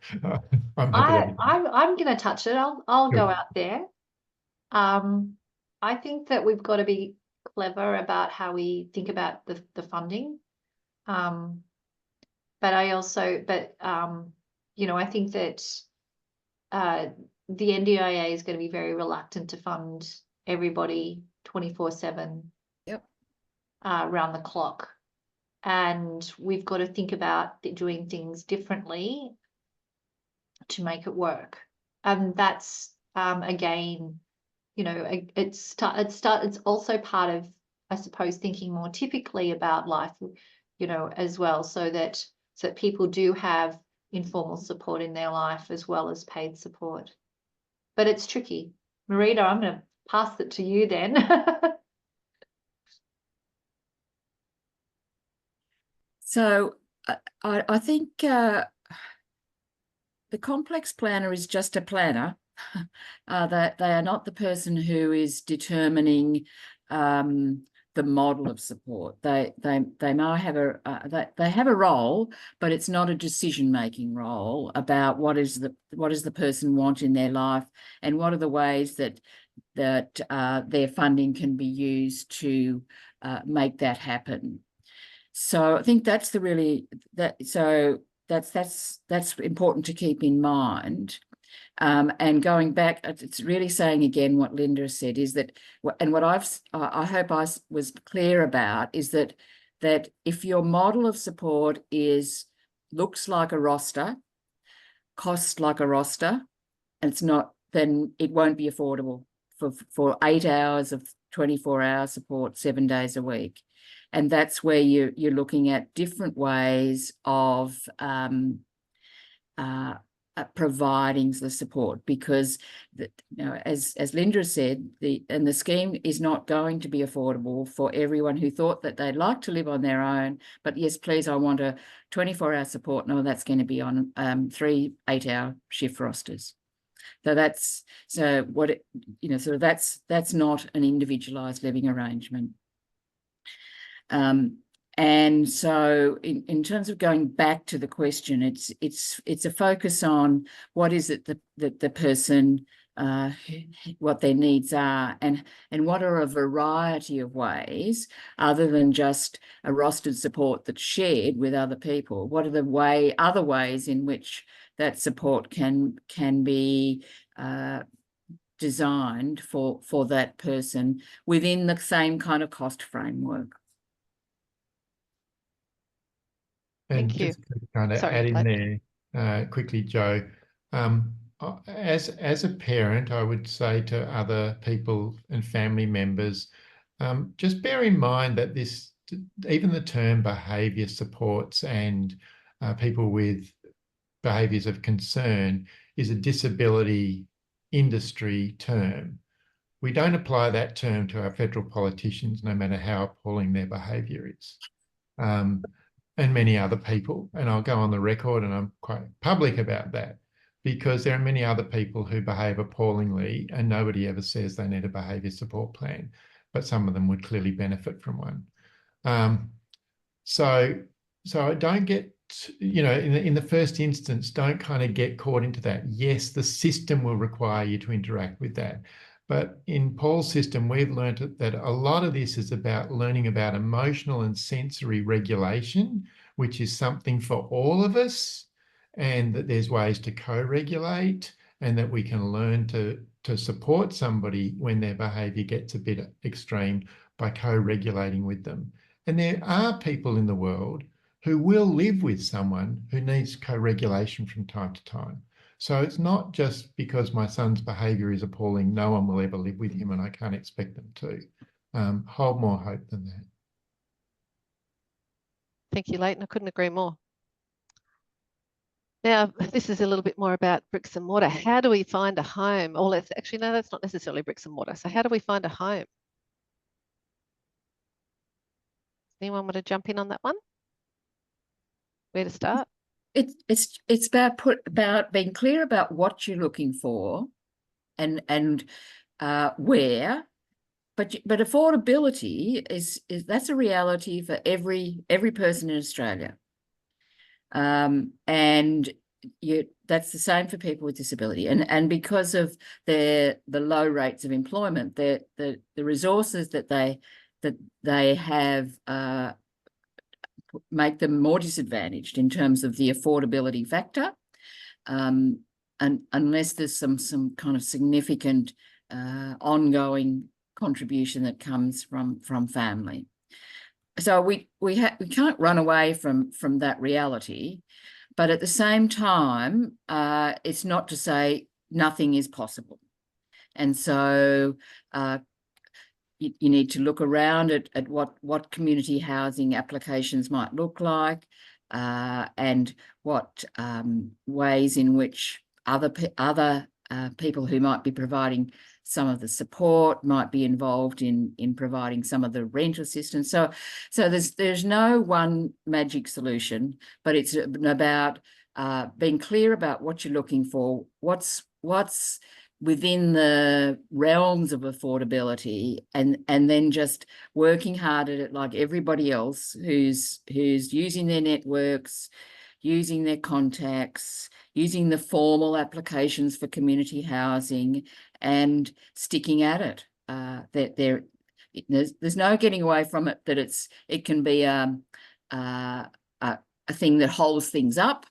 Speaker 5: I'm happy
Speaker 4: I'm going to touch it. I'll go
Speaker 5: Good.
Speaker 4: out there. I think that we've got to be clever about how we think about the funding. But I also, you know, I think that the NDIA is going to be very reluctant to fund everybody 24/7.
Speaker 2: Yep.
Speaker 4: Round the clock. And we've got to think about doing things differently to make it work. And that's again, you know, it's also part of, I suppose, thinking more typically about life, you know, as well, so that people do have informal support in their life as well as paid support. But it's tricky. Marita, I'm going to pass it to you then.
Speaker 2: So I think the complex planner is just a planner. That they are not the person who is determining the model of support. They might have they have a role, but it's not a decision-making role about what does the person want in their life and what are the ways that their funding can be used to make that happen. So I think that's that's important to keep in mind. And going back, it's really saying again what Linda said is that, and what I hope I was clear about is that if your model of support looks like a roster, costs like a roster, and it's not, then it won't be affordable for 8 hours of 24-hour support 7 days a week. And that's where you're looking at different ways of providing the support, because you know, as Linda said, the scheme is not going to be affordable for everyone who thought that they'd like to live on their own, but yes, please, I want a 24-hour support. No, that's going to be on 3 8-hour shift rosters. So that's not an individualised living arrangement. And so in terms of going back to the question, it's a focus on what is it that the person, what their needs are, and what are a variety of ways other than just a rostered support that's shared with other people. What are the other ways in which that support can be designed for that person within the same kind of cost framework.
Speaker 5: And
Speaker 1: Thank you.
Speaker 5: just to kind of add in there quickly, Jo, as a parent, I would say to other people and family members, just bear in mind that even the term behaviour supports and people with behaviours of concern is a disability industry term. We don't apply that term to our federal politicians, no matter how appalling their behaviour is. And many other people. And I'll go on the record, and I'm quite public about that, because there are many other people who behave appallingly and nobody ever says they need a behaviour support plan, but some of them would clearly benefit from one. So don't get, you know, in the first instance, don't kind of get caught into that. Yes, the system will require you to interact with that. But in Paul's system, we've learned that a lot of this is about learning about emotional and sensory regulation, which is something for all of us, and that there's ways to co-regulate, and that we can learn to support somebody when their behaviour gets a bit extreme by co-regulating with them. And there are people in the world who will live with someone who needs co-regulation from time to time. So it's not just because my son's behaviour is appalling, no one will ever live with him and I can't expect them to. Hold more hope than that.
Speaker 1: Thank you, Leighton. I couldn't agree more. Now, this is a little bit more about bricks and mortar. How do we find a home? Or let's actually, no, that's not necessarily bricks and mortar. So how do we find a home? Anyone want to jump in on that one? Where to start?
Speaker 2: It's about being clear about what you're looking for and where, but affordability is that's a reality for every person in Australia. And that's the same for people with disability, and because of the low rates of employment, the resources that they have make them more disadvantaged in terms of the affordability factor, and unless there's some kind of significant ongoing contribution that comes from family. So we can't run away from that reality, but at the same time, it's not to say nothing is possible. And so you need to look around at what community housing applications might look like, and what ways in which other people who might be providing some of the support might be involved in providing some of the rental assistance. So there's no one magic solution, but it's about being clear about what you're looking for, what's within the realms of affordability, and then just working hard at it like everybody else who's using their networks, using their contacts, using the formal applications for community housing, and sticking at it. There's no getting away from it. That it can be a thing that holds things up,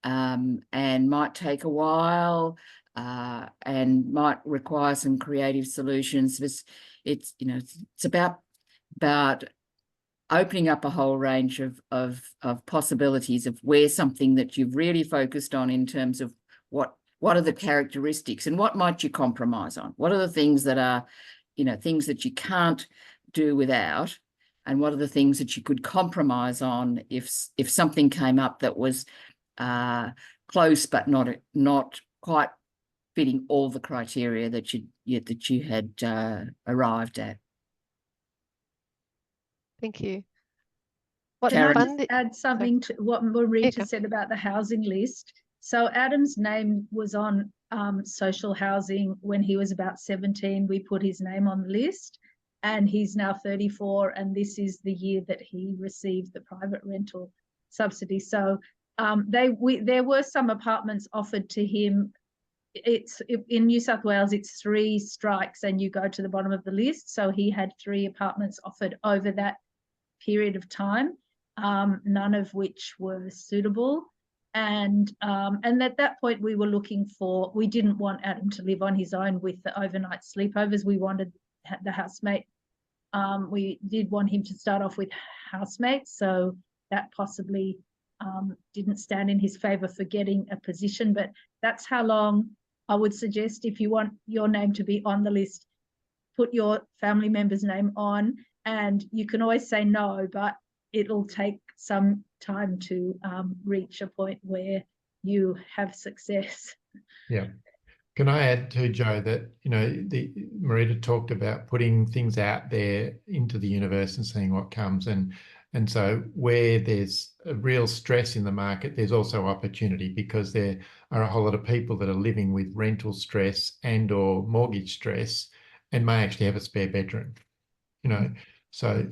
Speaker 2: and might take a while, and might require some creative solutions. It's about opening up a whole range of possibilities of where something that you've really focused on in terms of what are the characteristics and what might you compromise on? What are the things that are, things that you can't do without, and what are the things that you could compromise on if something came up that was close but not quite fitting all the criteria that you had arrived at.
Speaker 1: Thank you.
Speaker 3: Can I just add something to what Marita said about the housing list? So Adam's name was on social housing when he was about 17. We put his name on the list, and he's now 34, and this is the year that he received the private rental subsidy. So there were some apartments offered to him. In New South Wales, it's 3 strikes and you go to the bottom of the list. So he had 3 apartments offered over that period of time, none of which were suitable. And at that point we didn't want Adam to live on his own with the overnight sleepovers. We wanted the housemate. We did want him to start off with housemates, so that possibly didn't stand in his favour for getting a position. But that's how long I would suggest, if you want your name to be on the list, put your family member's name on, and you can always say no, but it'll take some time to reach a point where you have success.
Speaker 5: Yeah. Can I add to Joe that, Marita talked about putting things out there into the universe and seeing what comes. And so where there's a real stress in the market, there's also opportunity, because there are a whole lot of people that are living with rental stress and or mortgage stress and may actually have a spare bedroom, So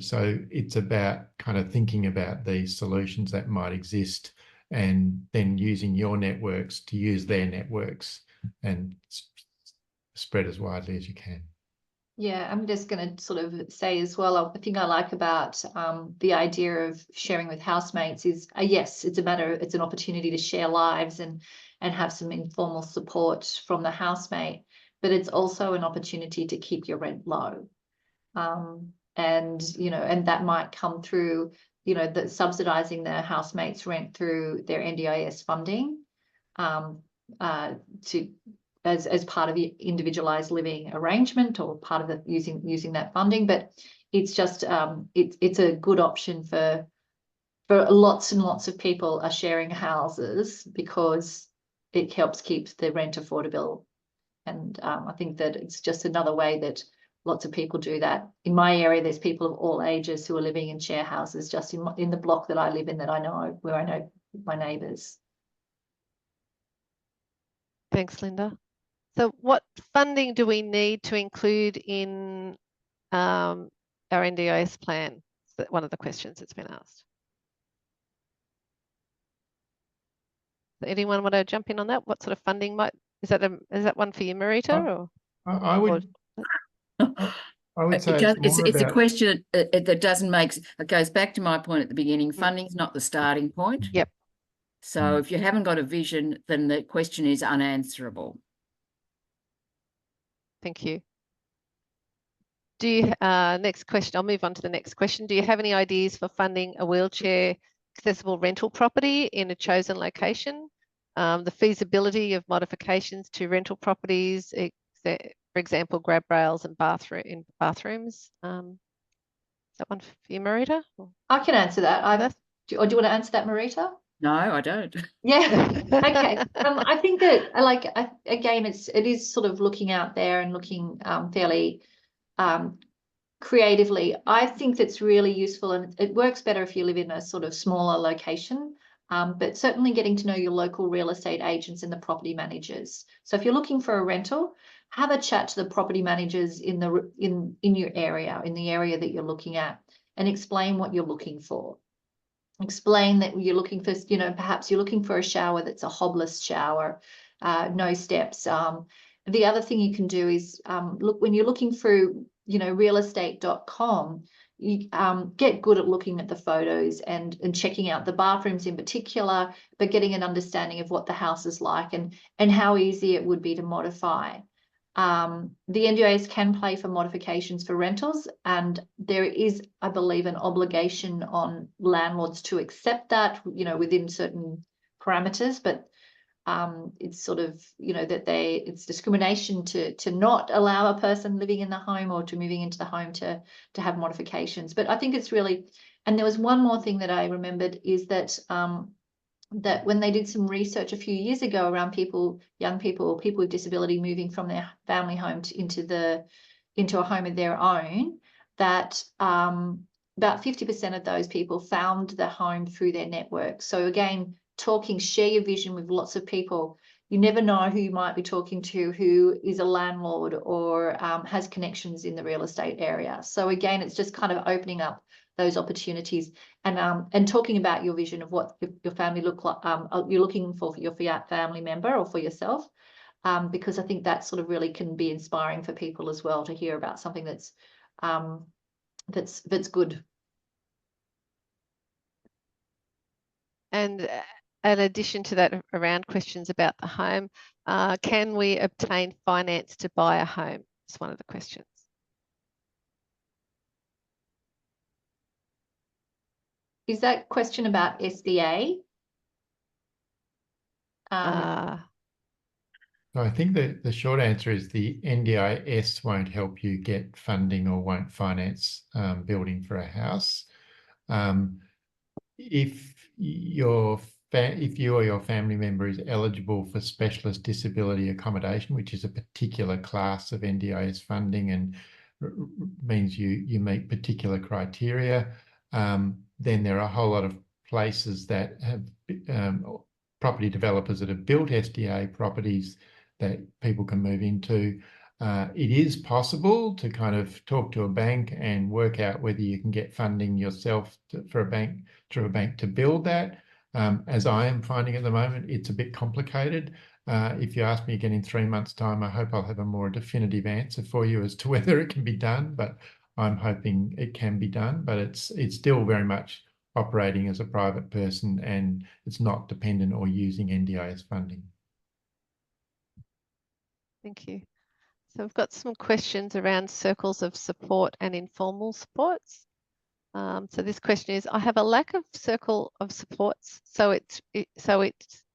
Speaker 5: it's about kind of thinking about these solutions that might exist, and then using your networks to use their networks and spread as widely as you can.
Speaker 4: Yeah, I'm just going to sort of say as well, a thing I like about the idea of sharing with housemates is, yes, it's an opportunity to share lives and have some informal support from the housemate, but it's also an opportunity to keep your rent low. And that might come through, subsidizing their housemates' rent through their NDIS funding. as part of the individualized living arrangement or part of the using that funding. But it's just it's a good option for lots and lots of people are sharing houses because it helps keep the rent affordable. And I think that it's just another way that lots of people do that. In my area, there's people of all ages who are living in share houses just in the block that I live in, that I know, where I know my neighbours.
Speaker 1: Thanks, Linda. So what funding do we need to include in our NDIS plan? That's one of the questions that's been asked. So anyone want to jump in on that? What sort of funding is that one for you, Marita?
Speaker 5: I would say
Speaker 2: it's a question that doesn't make, it goes back to my point at the beginning. Funding's not the starting point.
Speaker 1: Yep.
Speaker 2: So if you haven't got a vision, then the question is unanswerable.
Speaker 1: Thank you. Do you, next question, I'll move on to the next question. Do you have any ideas for funding a wheelchair accessible rental property in a chosen location? The feasibility of modifications to rental properties, for example, grab rails and bathrooms. Is that one for you, Marita?
Speaker 4: I can answer that. Do you want to answer that, Marita?
Speaker 2: No, I don't.
Speaker 4: Yeah. Okay. I think that again, it is sort of looking out there and looking fairly creatively. I think that's really useful, and it works better if you live in a sort of smaller location. But certainly getting to know your local real estate agents and the property managers. So if you're looking for a rental, have a chat to the property managers in your area, in the area that you're looking at, and explain what you're looking for. Explain that you're looking for, perhaps you're looking for a shower that's a hobless shower, no steps. The other thing you can do is look, when you're looking through, realestate.com, you get good at looking at the photos and checking out the bathrooms in particular, but getting an understanding of what the house is like and how easy it would be to modify. The NDIS can pay for modifications for rentals, and there is, I believe, an obligation on landlords to accept that, within certain parameters, but it's sort of, that it's discrimination to not allow a person living in the home or to moving into the home to have modifications. But I think it's really, and there was one more thing that I remembered, is that that when they did some research a few years ago around young people or people with disability moving from their family home into a home of their own, that about 50% of those people found the home through their network. So again, share your vision with lots of people. You never know who you might be talking to, who is a landlord or has connections in the real estate area. So again, it's just kind of opening up those opportunities and talking about your vision of what your family look like, you're looking for your family member or for yourself, because I think that sort of really can be inspiring for people as well, to hear about something that's good.
Speaker 1: And in addition to that, around questions about the home, can we obtain finance to buy a home? It's one of the questions.
Speaker 4: Is that question about SDA?
Speaker 5: I think the short answer is the NDIS won't help you get funding or won't finance building for a house. If you or your family member is eligible for specialist disability accommodation, which is a particular class of NDIS funding and means you meet particular criteria, then there are a whole lot of places that have property developers that have built SDA properties that people can move into. It is possible to kind of talk to a bank and work out whether you can get funding yourself through a bank to build that. As I am finding at the moment, it's a bit complicated. If you ask me again in 3 months' time, I hope I'll have a more definitive answer for you as to whether it can be done, but I'm hoping it can be done. But it's still very much operating as a private person, and it's not dependent or using NDIS funding.
Speaker 1: Thank you. So we've got some questions around circles of support and informal supports. So this question is, I have a lack of circle of supports, so it's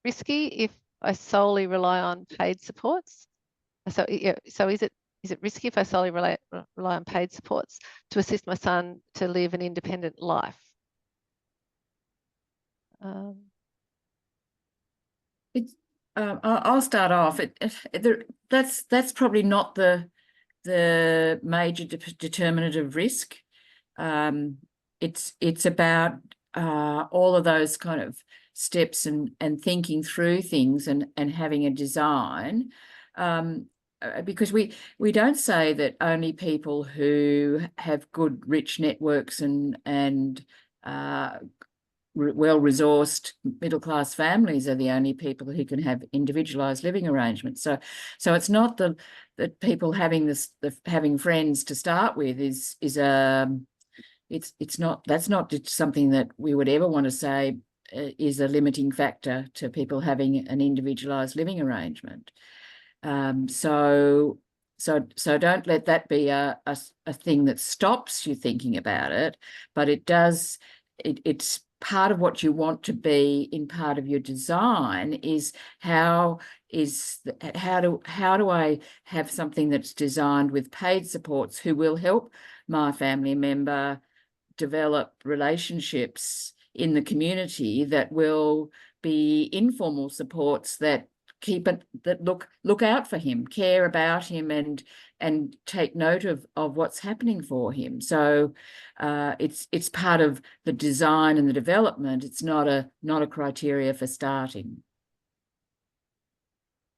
Speaker 1: risky if I solely rely on paid supports? So, yeah, so is it risky if I solely rely on paid supports to assist my son to live an independent life?
Speaker 2: I'll start off. That's probably not the major determinant of risk. It's about all of those kind of steps and thinking through things and having a design. Because we don't say that only people who have good, rich networks and well-resourced middle-class families are the only people who can have individualised living arrangements. So it's not that people having having friends to start with is that's not something that we would ever want to say is a limiting factor to people having an individualised living arrangement. So don't let that be a thing that stops you thinking about it, but it does. It's part of what you want to be in part of your design is how do I have something that's designed with paid supports who will help my family member develop relationships in the community that will be informal supports that look out for him, care about him, and take note of what's happening for him. So it's part of the design and the development. It's not a criteria for starting.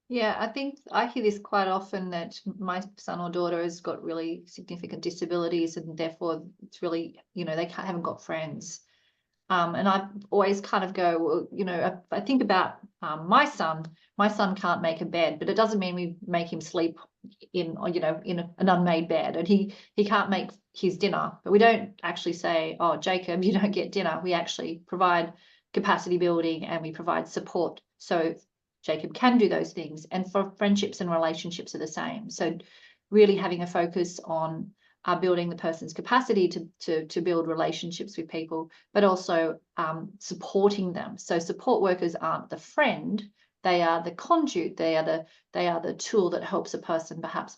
Speaker 4: Yeah, I think I hear this quite often, that my son or daughter has got really significant disabilities and therefore it's really, they haven't got friends. And I always kind of go, well, I think about my son. My son can't make a bed, but it doesn't mean we make him sleep in an unmade bed, and he can't make his dinner. But we don't actually say, oh, Jacob, you don't get dinner. We actually provide capacity building and we provide support so Jacob can do those things. And for friendships and relationships are the same. So really having a focus on building the person's capacity to build relationships with people, but also supporting them. So support workers aren't the friend; they are the conduit. They are the tool that helps a person perhaps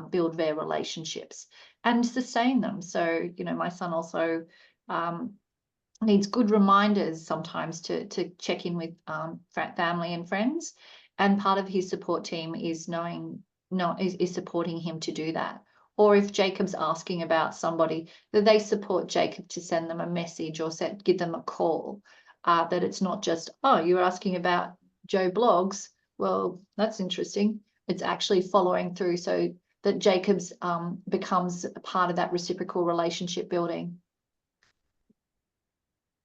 Speaker 4: build their relationships and sustain them. So my son also needs good reminders sometimes to check in with family and friends, and part of his support team is is supporting him to do that. Or if Jacob's asking about somebody, that they support Jacob to send them a message or give them a call. That it's not just, oh, you're asking about Joe Blogs. Well, that's interesting. It's actually following through so that Jacob's becomes a part of that reciprocal relationship building.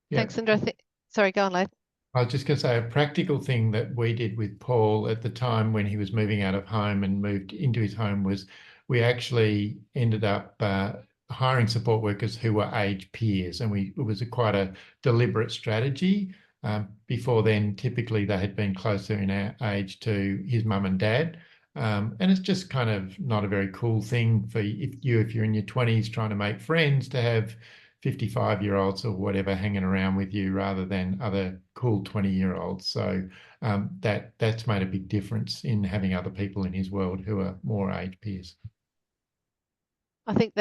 Speaker 5: Yeah.
Speaker 1: Thanks, Linda. Sorry, go on, Leighton.
Speaker 5: I was just going to say a practical thing that we did with Paul at the time when he was moving out of home and moved into his home was we actually ended up hiring support workers who were age peers, and it was quite a deliberate strategy. Before then, typically they had been closer in age to his mum and dad. And it's just kind of not a very cool thing for if you're in your 20s trying to make friends to have 55-year-olds or whatever hanging around with you rather than other cool 20-year-olds. So that's made a big difference in having other people in his world who are more age peers.
Speaker 1: I think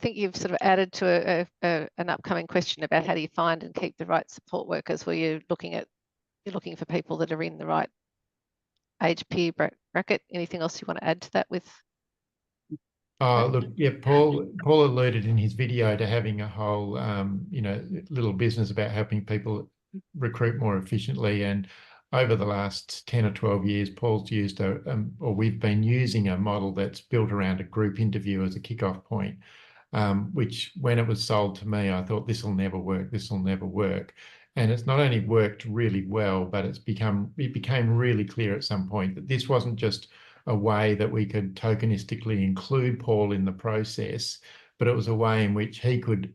Speaker 1: you've sort of added to an upcoming question about how do you find and keep the right support workers, where you're looking for people that are in the right age peer bracket. Anything else you want to add to that with?
Speaker 5: Oh, look, yeah, Paul alluded in his video to having a whole, little business about helping people recruit more efficiently. And over the last 10 or 12 years, Paul's used or we've been using a model that's built around a group interview as a kickoff point, which when it was sold to me, I thought this will never work. This will never work. And it's not only worked really well, but it became really clear at some point that this wasn't just a way that we could tokenistically include Paul in the process, but it was a way in which he could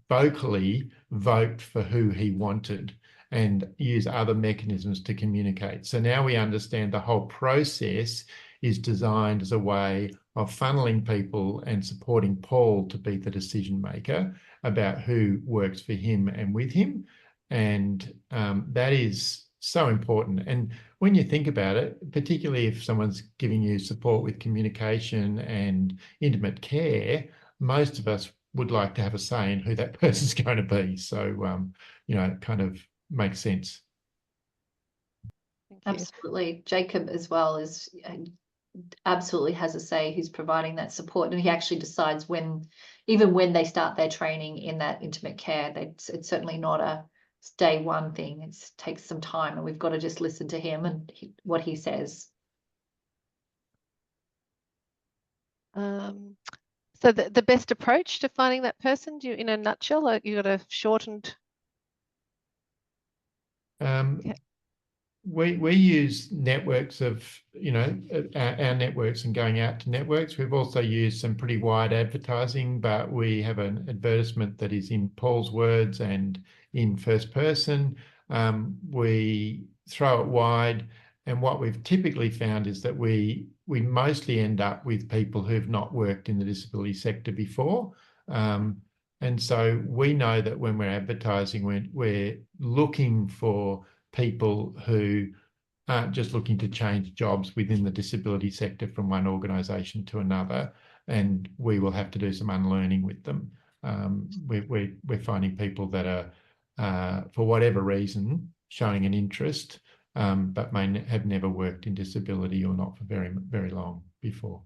Speaker 5: vocally vote for who he wanted and use other mechanisms to communicate. So now we understand the whole process is designed as a way of funneling people and supporting Paul to be the decision maker about who works for him and with him. And that is so important. And when you think about it, particularly if someone's giving you support with communication and intimate care, most of us would like to have a say in who that person's going to be. So, you know, it kind of makes sense.
Speaker 1: Thank you.
Speaker 4: Absolutely. Jacob as well is absolutely has a say. He's providing that support, and he actually decides when, even when they start their training in that intimate care, it's certainly not a day one thing. It takes some time, and we've got to just listen to him and what he says.
Speaker 1: So the best approach to finding that person, do you, in a nutshell, like you got a shortened?
Speaker 5: We use networks of, you know, our networks and going out to networks. We've also used some pretty wide advertising, but we have an advertisement that is in Paul's words and in first person. We throw it wide, and what we've typically found is that we mostly end up with people who've not worked in the disability sector before. And so we know that when we're advertising, we're looking for people who aren't just looking to change jobs within the disability sector from one organisation to another, and we will have to do some unlearning with them. We're finding people that are, for whatever reason, showing an interest, but may have never worked in disability or not for very, very long before.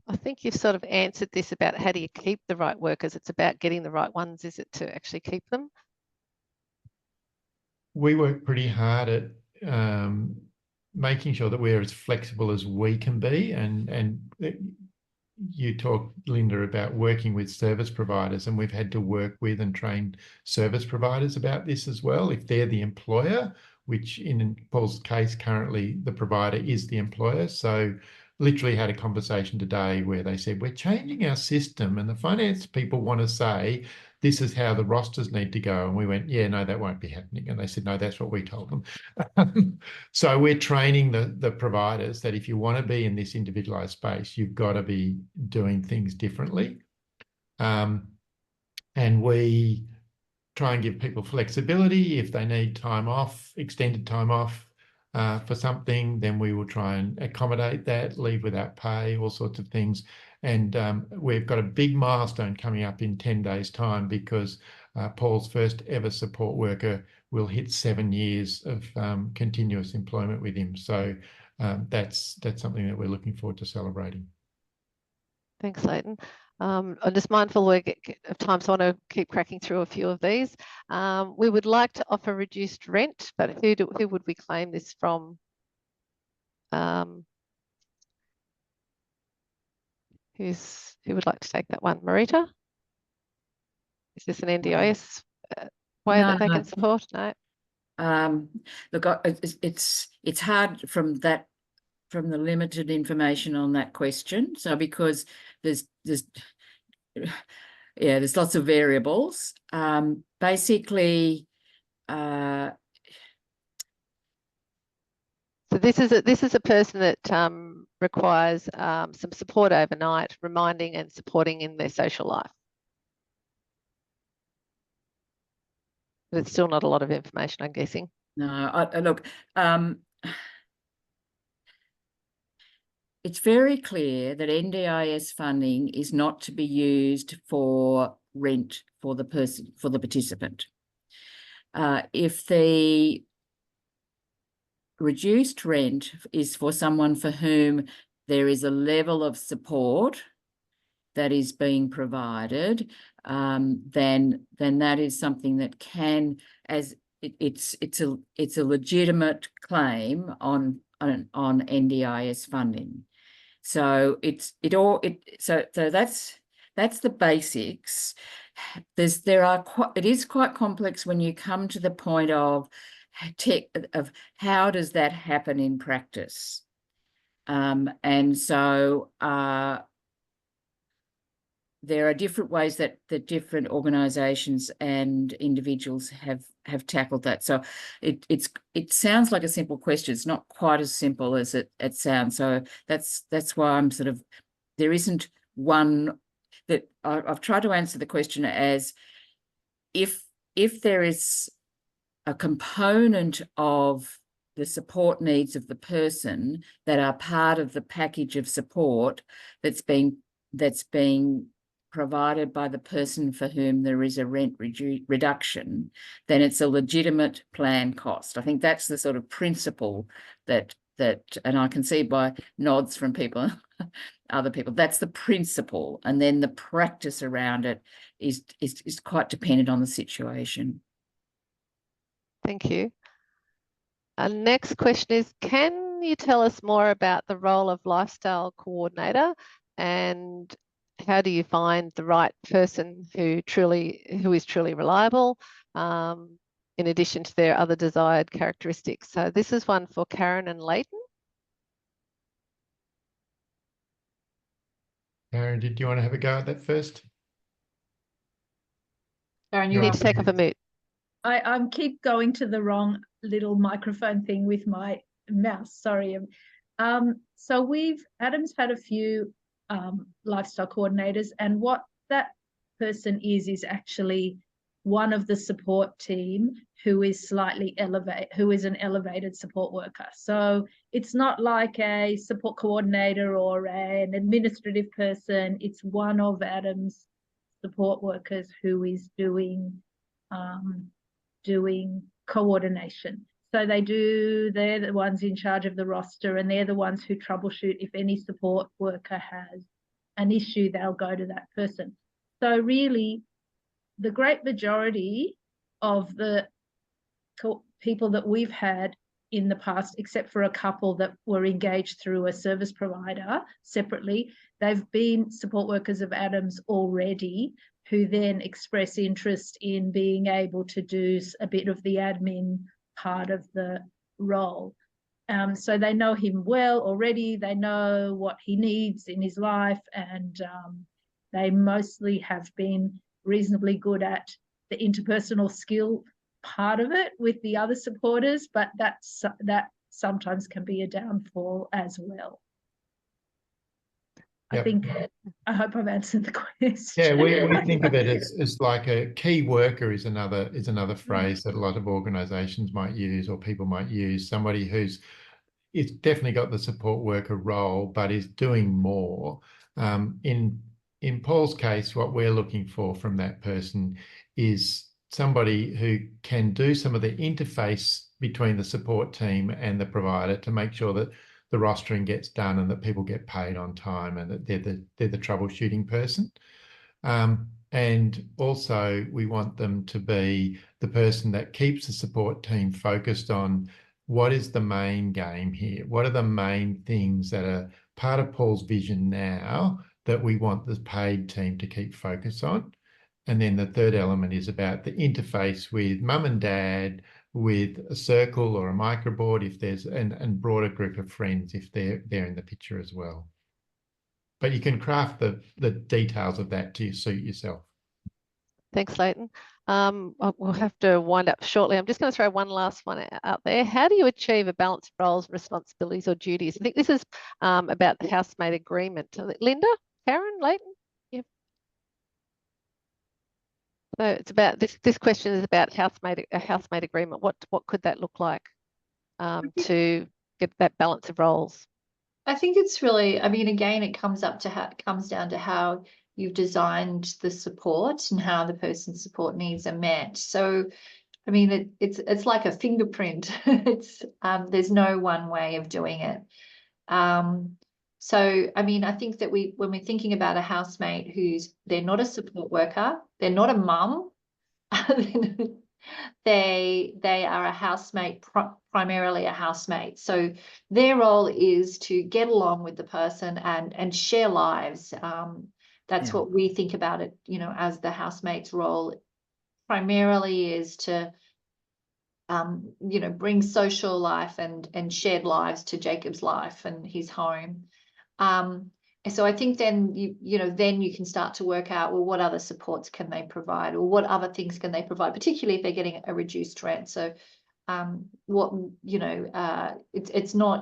Speaker 1: I think you've sort of answered this about how do you keep the right workers. It's about getting the right ones. Is it to actually keep them?
Speaker 5: We work pretty hard at making sure that we're as flexible as we can be. And you talk, Linda, about working with service providers, and we've had to work with and train service providers about this as well. If they're the employer, which in Paul's case, currently the provider is the employer. So literally had a conversation today where they said, we're changing our system and the finance people want to say, this is how the rosters need to go. And we went, yeah, no, that won't be happening. And they said, no, that's what we told them. So we're training the providers that if you want to be in this individualised space, you've got to be doing things differently. And we try and give people flexibility. If they need time off, extended time off for something, then we will try and accommodate that, leave without pay, all sorts of things. And we've got a big milestone coming up in 10 days' time because Paul's first ever support worker will hit 7 years of continuous employment with him. So that's something that we're looking forward to celebrating.
Speaker 1: Thanks, Leighton. I'm just mindful of time, so I want to keep cracking through a few of these. We would like to offer reduced rent, but who would we claim this from? Who would like to take that one? Marita? Is this an NDIS way that they can support? No.
Speaker 2: Look, it's hard from the limited information on that question. So because there's lots of variables. Basically,
Speaker 1: so this is a person that requires some support overnight, reminding and supporting in their social life. But it's still not a lot of information, I'm guessing.
Speaker 2: No, look, it's very clear that NDIS funding is not to be used for rent for the participant. If the reduced rent is for someone for whom there is a level of support that is being provided, then that is something that can, as it's a legitimate claim on NDIS funding. So so that's the basics. It is quite complex when you come to the point of how does that happen in practice, and so there are different ways that the different organisations and individuals have tackled that. So it sounds like a simple question. It's not quite as simple as it sounds. So that's why I'm sort of, there isn't one that I've tried to answer the question as if there is a component of the support needs of the person that are part of the package of support that's being provided by the person for whom there is a rent reduction, then it's a legitimate plan cost. I think that's the sort of principle that and I can see by nods from people, other people, that's the principle. And then the practice around it is quite dependent on the situation.
Speaker 1: Thank you. Our next question is, can you tell us more about the role of lifestyle coordinator, and how do you find the right person who is truly reliable, in addition to their other desired characteristics? So this is one for Karen and Leighton.
Speaker 5: Karen, did you want to have a go at that first?
Speaker 4: Karen,
Speaker 1: You need to take off a mute.
Speaker 3: I keep going to the wrong little microphone thing with my mouse. Sorry. So Adam's had a few lifestyle coordinators, and what that person is actually one of the support team who is an elevated support worker. So it's not like a support coordinator or an administrative person. It's one of Adam's support workers who is doing coordination. So they're the ones in charge of the roster, and they're the ones who troubleshoot. If any support worker has an issue, they'll go to that person. So really, the great majority of the people that we've had in the past, except for a couple that were engaged through a service provider separately, they've been support workers of Adam's already, who then express interest in being able to do a bit of the admin part of the role. So they know him well already, they know what he needs in his life, and they mostly have been reasonably good at the interpersonal skill part of it with the other supporters, but that sometimes can be a downfall as well.
Speaker 5: Yep.
Speaker 3: I hope I've answered the question.
Speaker 5: Yeah, we think of it as like a key worker is another phrase that a lot of organisations might use, or people might use. Somebody it's definitely got the support worker role, but is doing more. In Paul's case, what we're looking for from that person is somebody who can do some of the interface between the support team and the provider to make sure that the rostering gets done and that people get paid on time, and that they're the troubleshooting person. And also we want them to be the person that keeps the support team focused on what is the main game here? What are the main things that are part of Paul's vision now that we want the paid team to keep focus on? And then the third element is about the interface with mum and dad, with a circle or a microboard if there's, and broader group of friends if they're in the picture as well. But you can craft the details of that to suit yourself.
Speaker 1: Thanks, Leighton. We'll have to wind up shortly. I'm just going to throw one last one out there. How do you achieve a balance of roles, responsibilities, or duties? I think this is about the housemate agreement. Linda, Karen, Leighton? Yeah. So it's about this question is about a housemate agreement. What could that look like to get that balance of roles?
Speaker 4: I think it's really, I mean, again, it comes down to how you've designed the support and how the person's support needs are met. So, I mean, it's like a fingerprint. There's no one way of doing it. So, I mean, I think that when we're thinking about a housemate they're not a support worker, they're not a mum, they are a housemate, primarily a housemate. So their role is to get along with the person and share lives. That's what we think about it, as the housemate's role primarily is to, bring social life and shared lives to Jacob's life and his home. So I think then you can start to work out, well, what other supports can they provide, or what other things can they provide, particularly if they're getting a reduced rent. So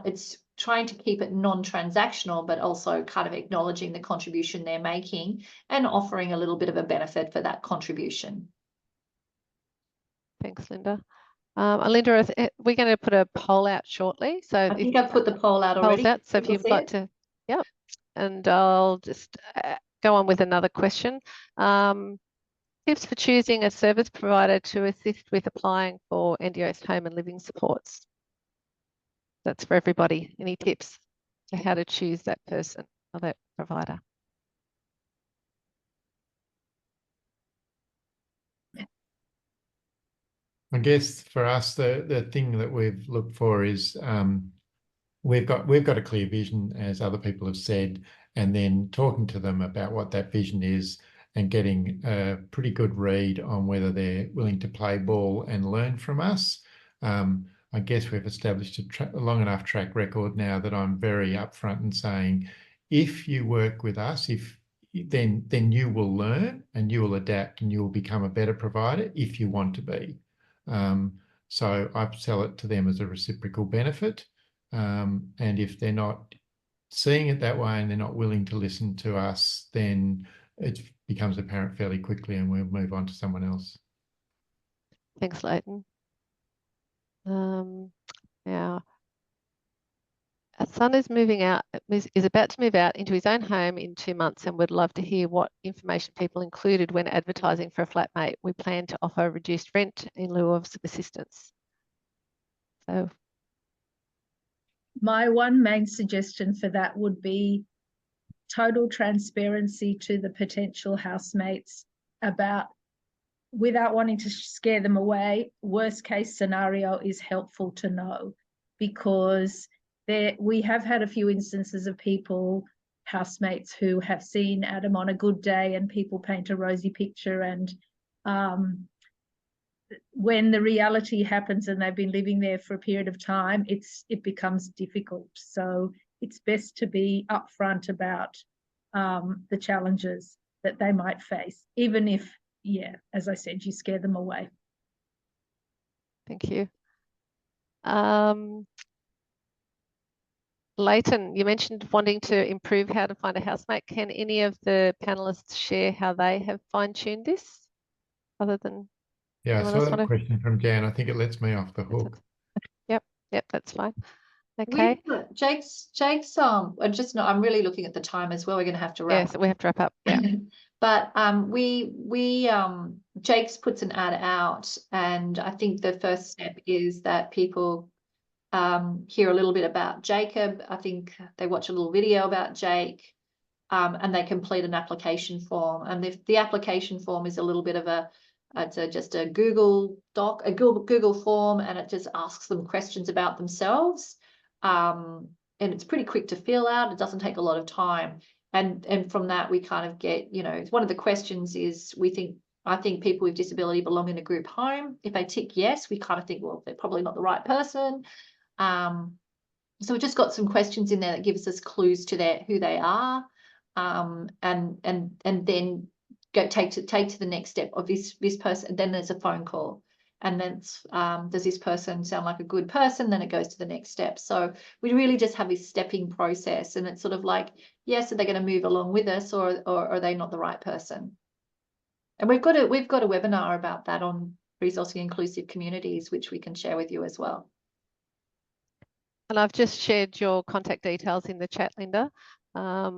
Speaker 4: it's trying to keep it non-transactional, but also kind of acknowledging the contribution they're making and offering a little bit of a benefit for that contribution.
Speaker 1: Thanks, Linda. Linda, we're going to put a poll out shortly. So
Speaker 4: I think I've put the poll out already.
Speaker 1: polls out. So if
Speaker 4: People
Speaker 1: you'd
Speaker 4: see
Speaker 1: like
Speaker 4: it?
Speaker 1: to, yep. And I'll just go on with another question. Tips for choosing a service provider to assist with applying for NDIS home and living supports. That's for everybody. Any tips to how to choose that person or that provider?
Speaker 5: I guess for us, the thing that we've looked for is we've got a clear vision, as other people have said, and then talking to them about what that vision is and getting a pretty good read on whether they're willing to play ball and learn from us. I guess we've established a long enough track record now that I'm very upfront and saying, if you work with us, then you will learn and you will adapt and you will become a better provider if you want to be. So I sell it to them as a reciprocal benefit. And if they're not seeing it that way and they're not willing to listen to us, then it becomes apparent fairly quickly and we'll move on to someone else.
Speaker 1: Thanks, Leighton. Now, our son is about to move out into his own home in 2 months and would love to hear what information people included when advertising for a flatmate. We plan to offer reduced rent in lieu of some assistance. So,
Speaker 3: my one main suggestion for that would be total transparency to the potential housemates about, without wanting to scare them away, worst case scenario is helpful to know, because we have had a few instances of housemates who have seen Adam on a good day and people paint a rosy picture, and when the reality happens and they've been living there for a period of time, it becomes difficult. So it's best to be upfront about the challenges that they might face, even if, yeah, as I said, you scare them away.
Speaker 1: thank you. Leighton, you mentioned wanting to improve how to find a housemate. Can any of the panelists share how they have fine-tuned this, other than?
Speaker 5: Yeah, I saw that question from Jan. I think it lets me off the hook.
Speaker 1: Yep, that's fine. Okay.
Speaker 4: Jake's I'm really looking at the time as well. We're going to have to wrap.
Speaker 1: Yes, we have to wrap up. Yeah.
Speaker 4: But Jake's puts an ad out, and I think the first step is that people hear a little bit about Jacob. I think they watch a little video about Jake, and they complete an application form. And if the application form is a little bit of just a Google Doc, a Google form, and it just asks them questions about themselves. And it's pretty quick to fill out. It doesn't take a lot of time. And from that, we kind of get, one of the questions is, I think people with disability belong in a group home. If they tick yes, we kind of think, well, they're probably not the right person. So we've just got some questions in there that gives us clues to who they are, and then take to the next step of this person. Then there's a phone call, and then does this person sound like a good person? Then it goes to the next step. So we really just have this stepping process, and it's sort of like, yes, are they going to move along with us, or are they not the right person? And we've got a webinar about that on resourcing inclusive communities, which we can share with you as well.
Speaker 1: And I've just shared your contact details in the chat, Linda. Are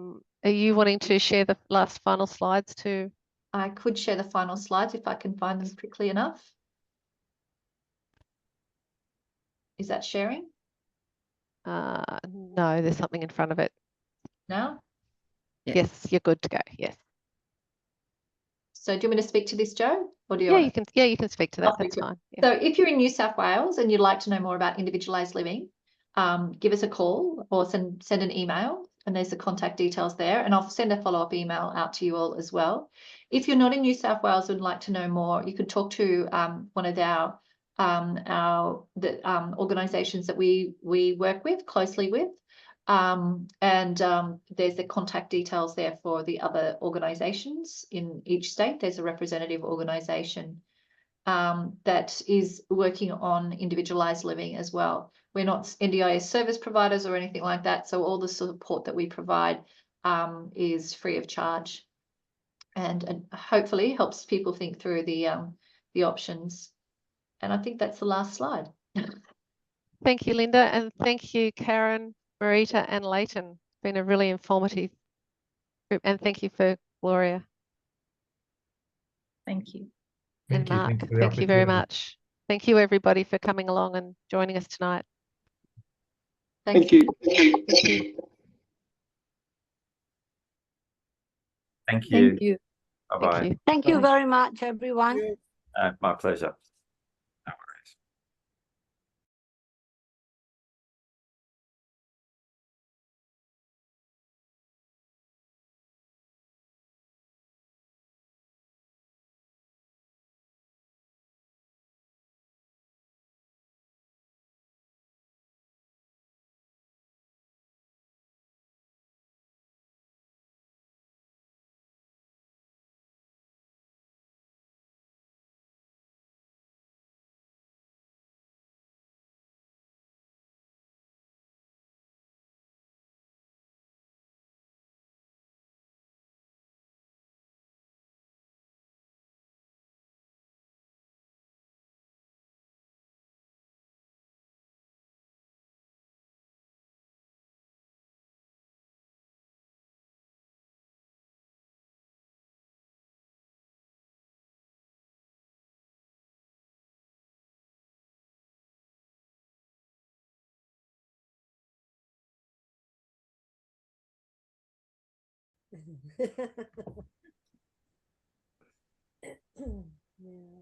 Speaker 1: you wanting to share the final slides too?
Speaker 4: I could share the final slides if I can find them quickly enough. Is that sharing?
Speaker 1: No, there's something in front of it.
Speaker 4: No?
Speaker 2: Yeah.
Speaker 1: Yes, you're good to go. Yes.
Speaker 4: So do you want me to speak to this, Jo? Or do you?
Speaker 1: Yeah, you can speak to that.
Speaker 4: Okay,
Speaker 1: That's
Speaker 4: good.
Speaker 1: fine. Yeah.
Speaker 4: So if you're in New South Wales and you'd like to know more about individualised living, give us a call or send an email, and there's the contact details there, and I'll send a follow-up email out to you all as well. If you're not in New South Wales and would like to know more, you could talk to one of our organisations that we work with closely with, and there's the contact details there for the other organisations in each state. There's a representative organisation that is working on individualised living as well. We're not NDIS service providers or anything like that, so all the support that we provide is free of charge, and hopefully helps people think through the options. And I think that's the last slide.
Speaker 1: Thank you, Linda, and thank you, Karen, Marita, and Leighton. It's been a really informative group, and thank you for Gloria
Speaker 3: Thank you.
Speaker 1: and
Speaker 5: Thank you.
Speaker 1: Mark.
Speaker 5: Thanks for the
Speaker 1: Thank you very
Speaker 5: opportunity.
Speaker 1: much. Thank you, everybody, for coming along and joining us tonight.
Speaker 4: Thanks.
Speaker 8: Thank you.
Speaker 1: Thank you.
Speaker 9: Thank you.
Speaker 3: Thank you.
Speaker 9: Bye-bye.
Speaker 1: Thank you.
Speaker 10: Thank you
Speaker 1: Bye.
Speaker 10: very much, everyone.
Speaker 9: My pleasure.
Speaker 10: Yeah.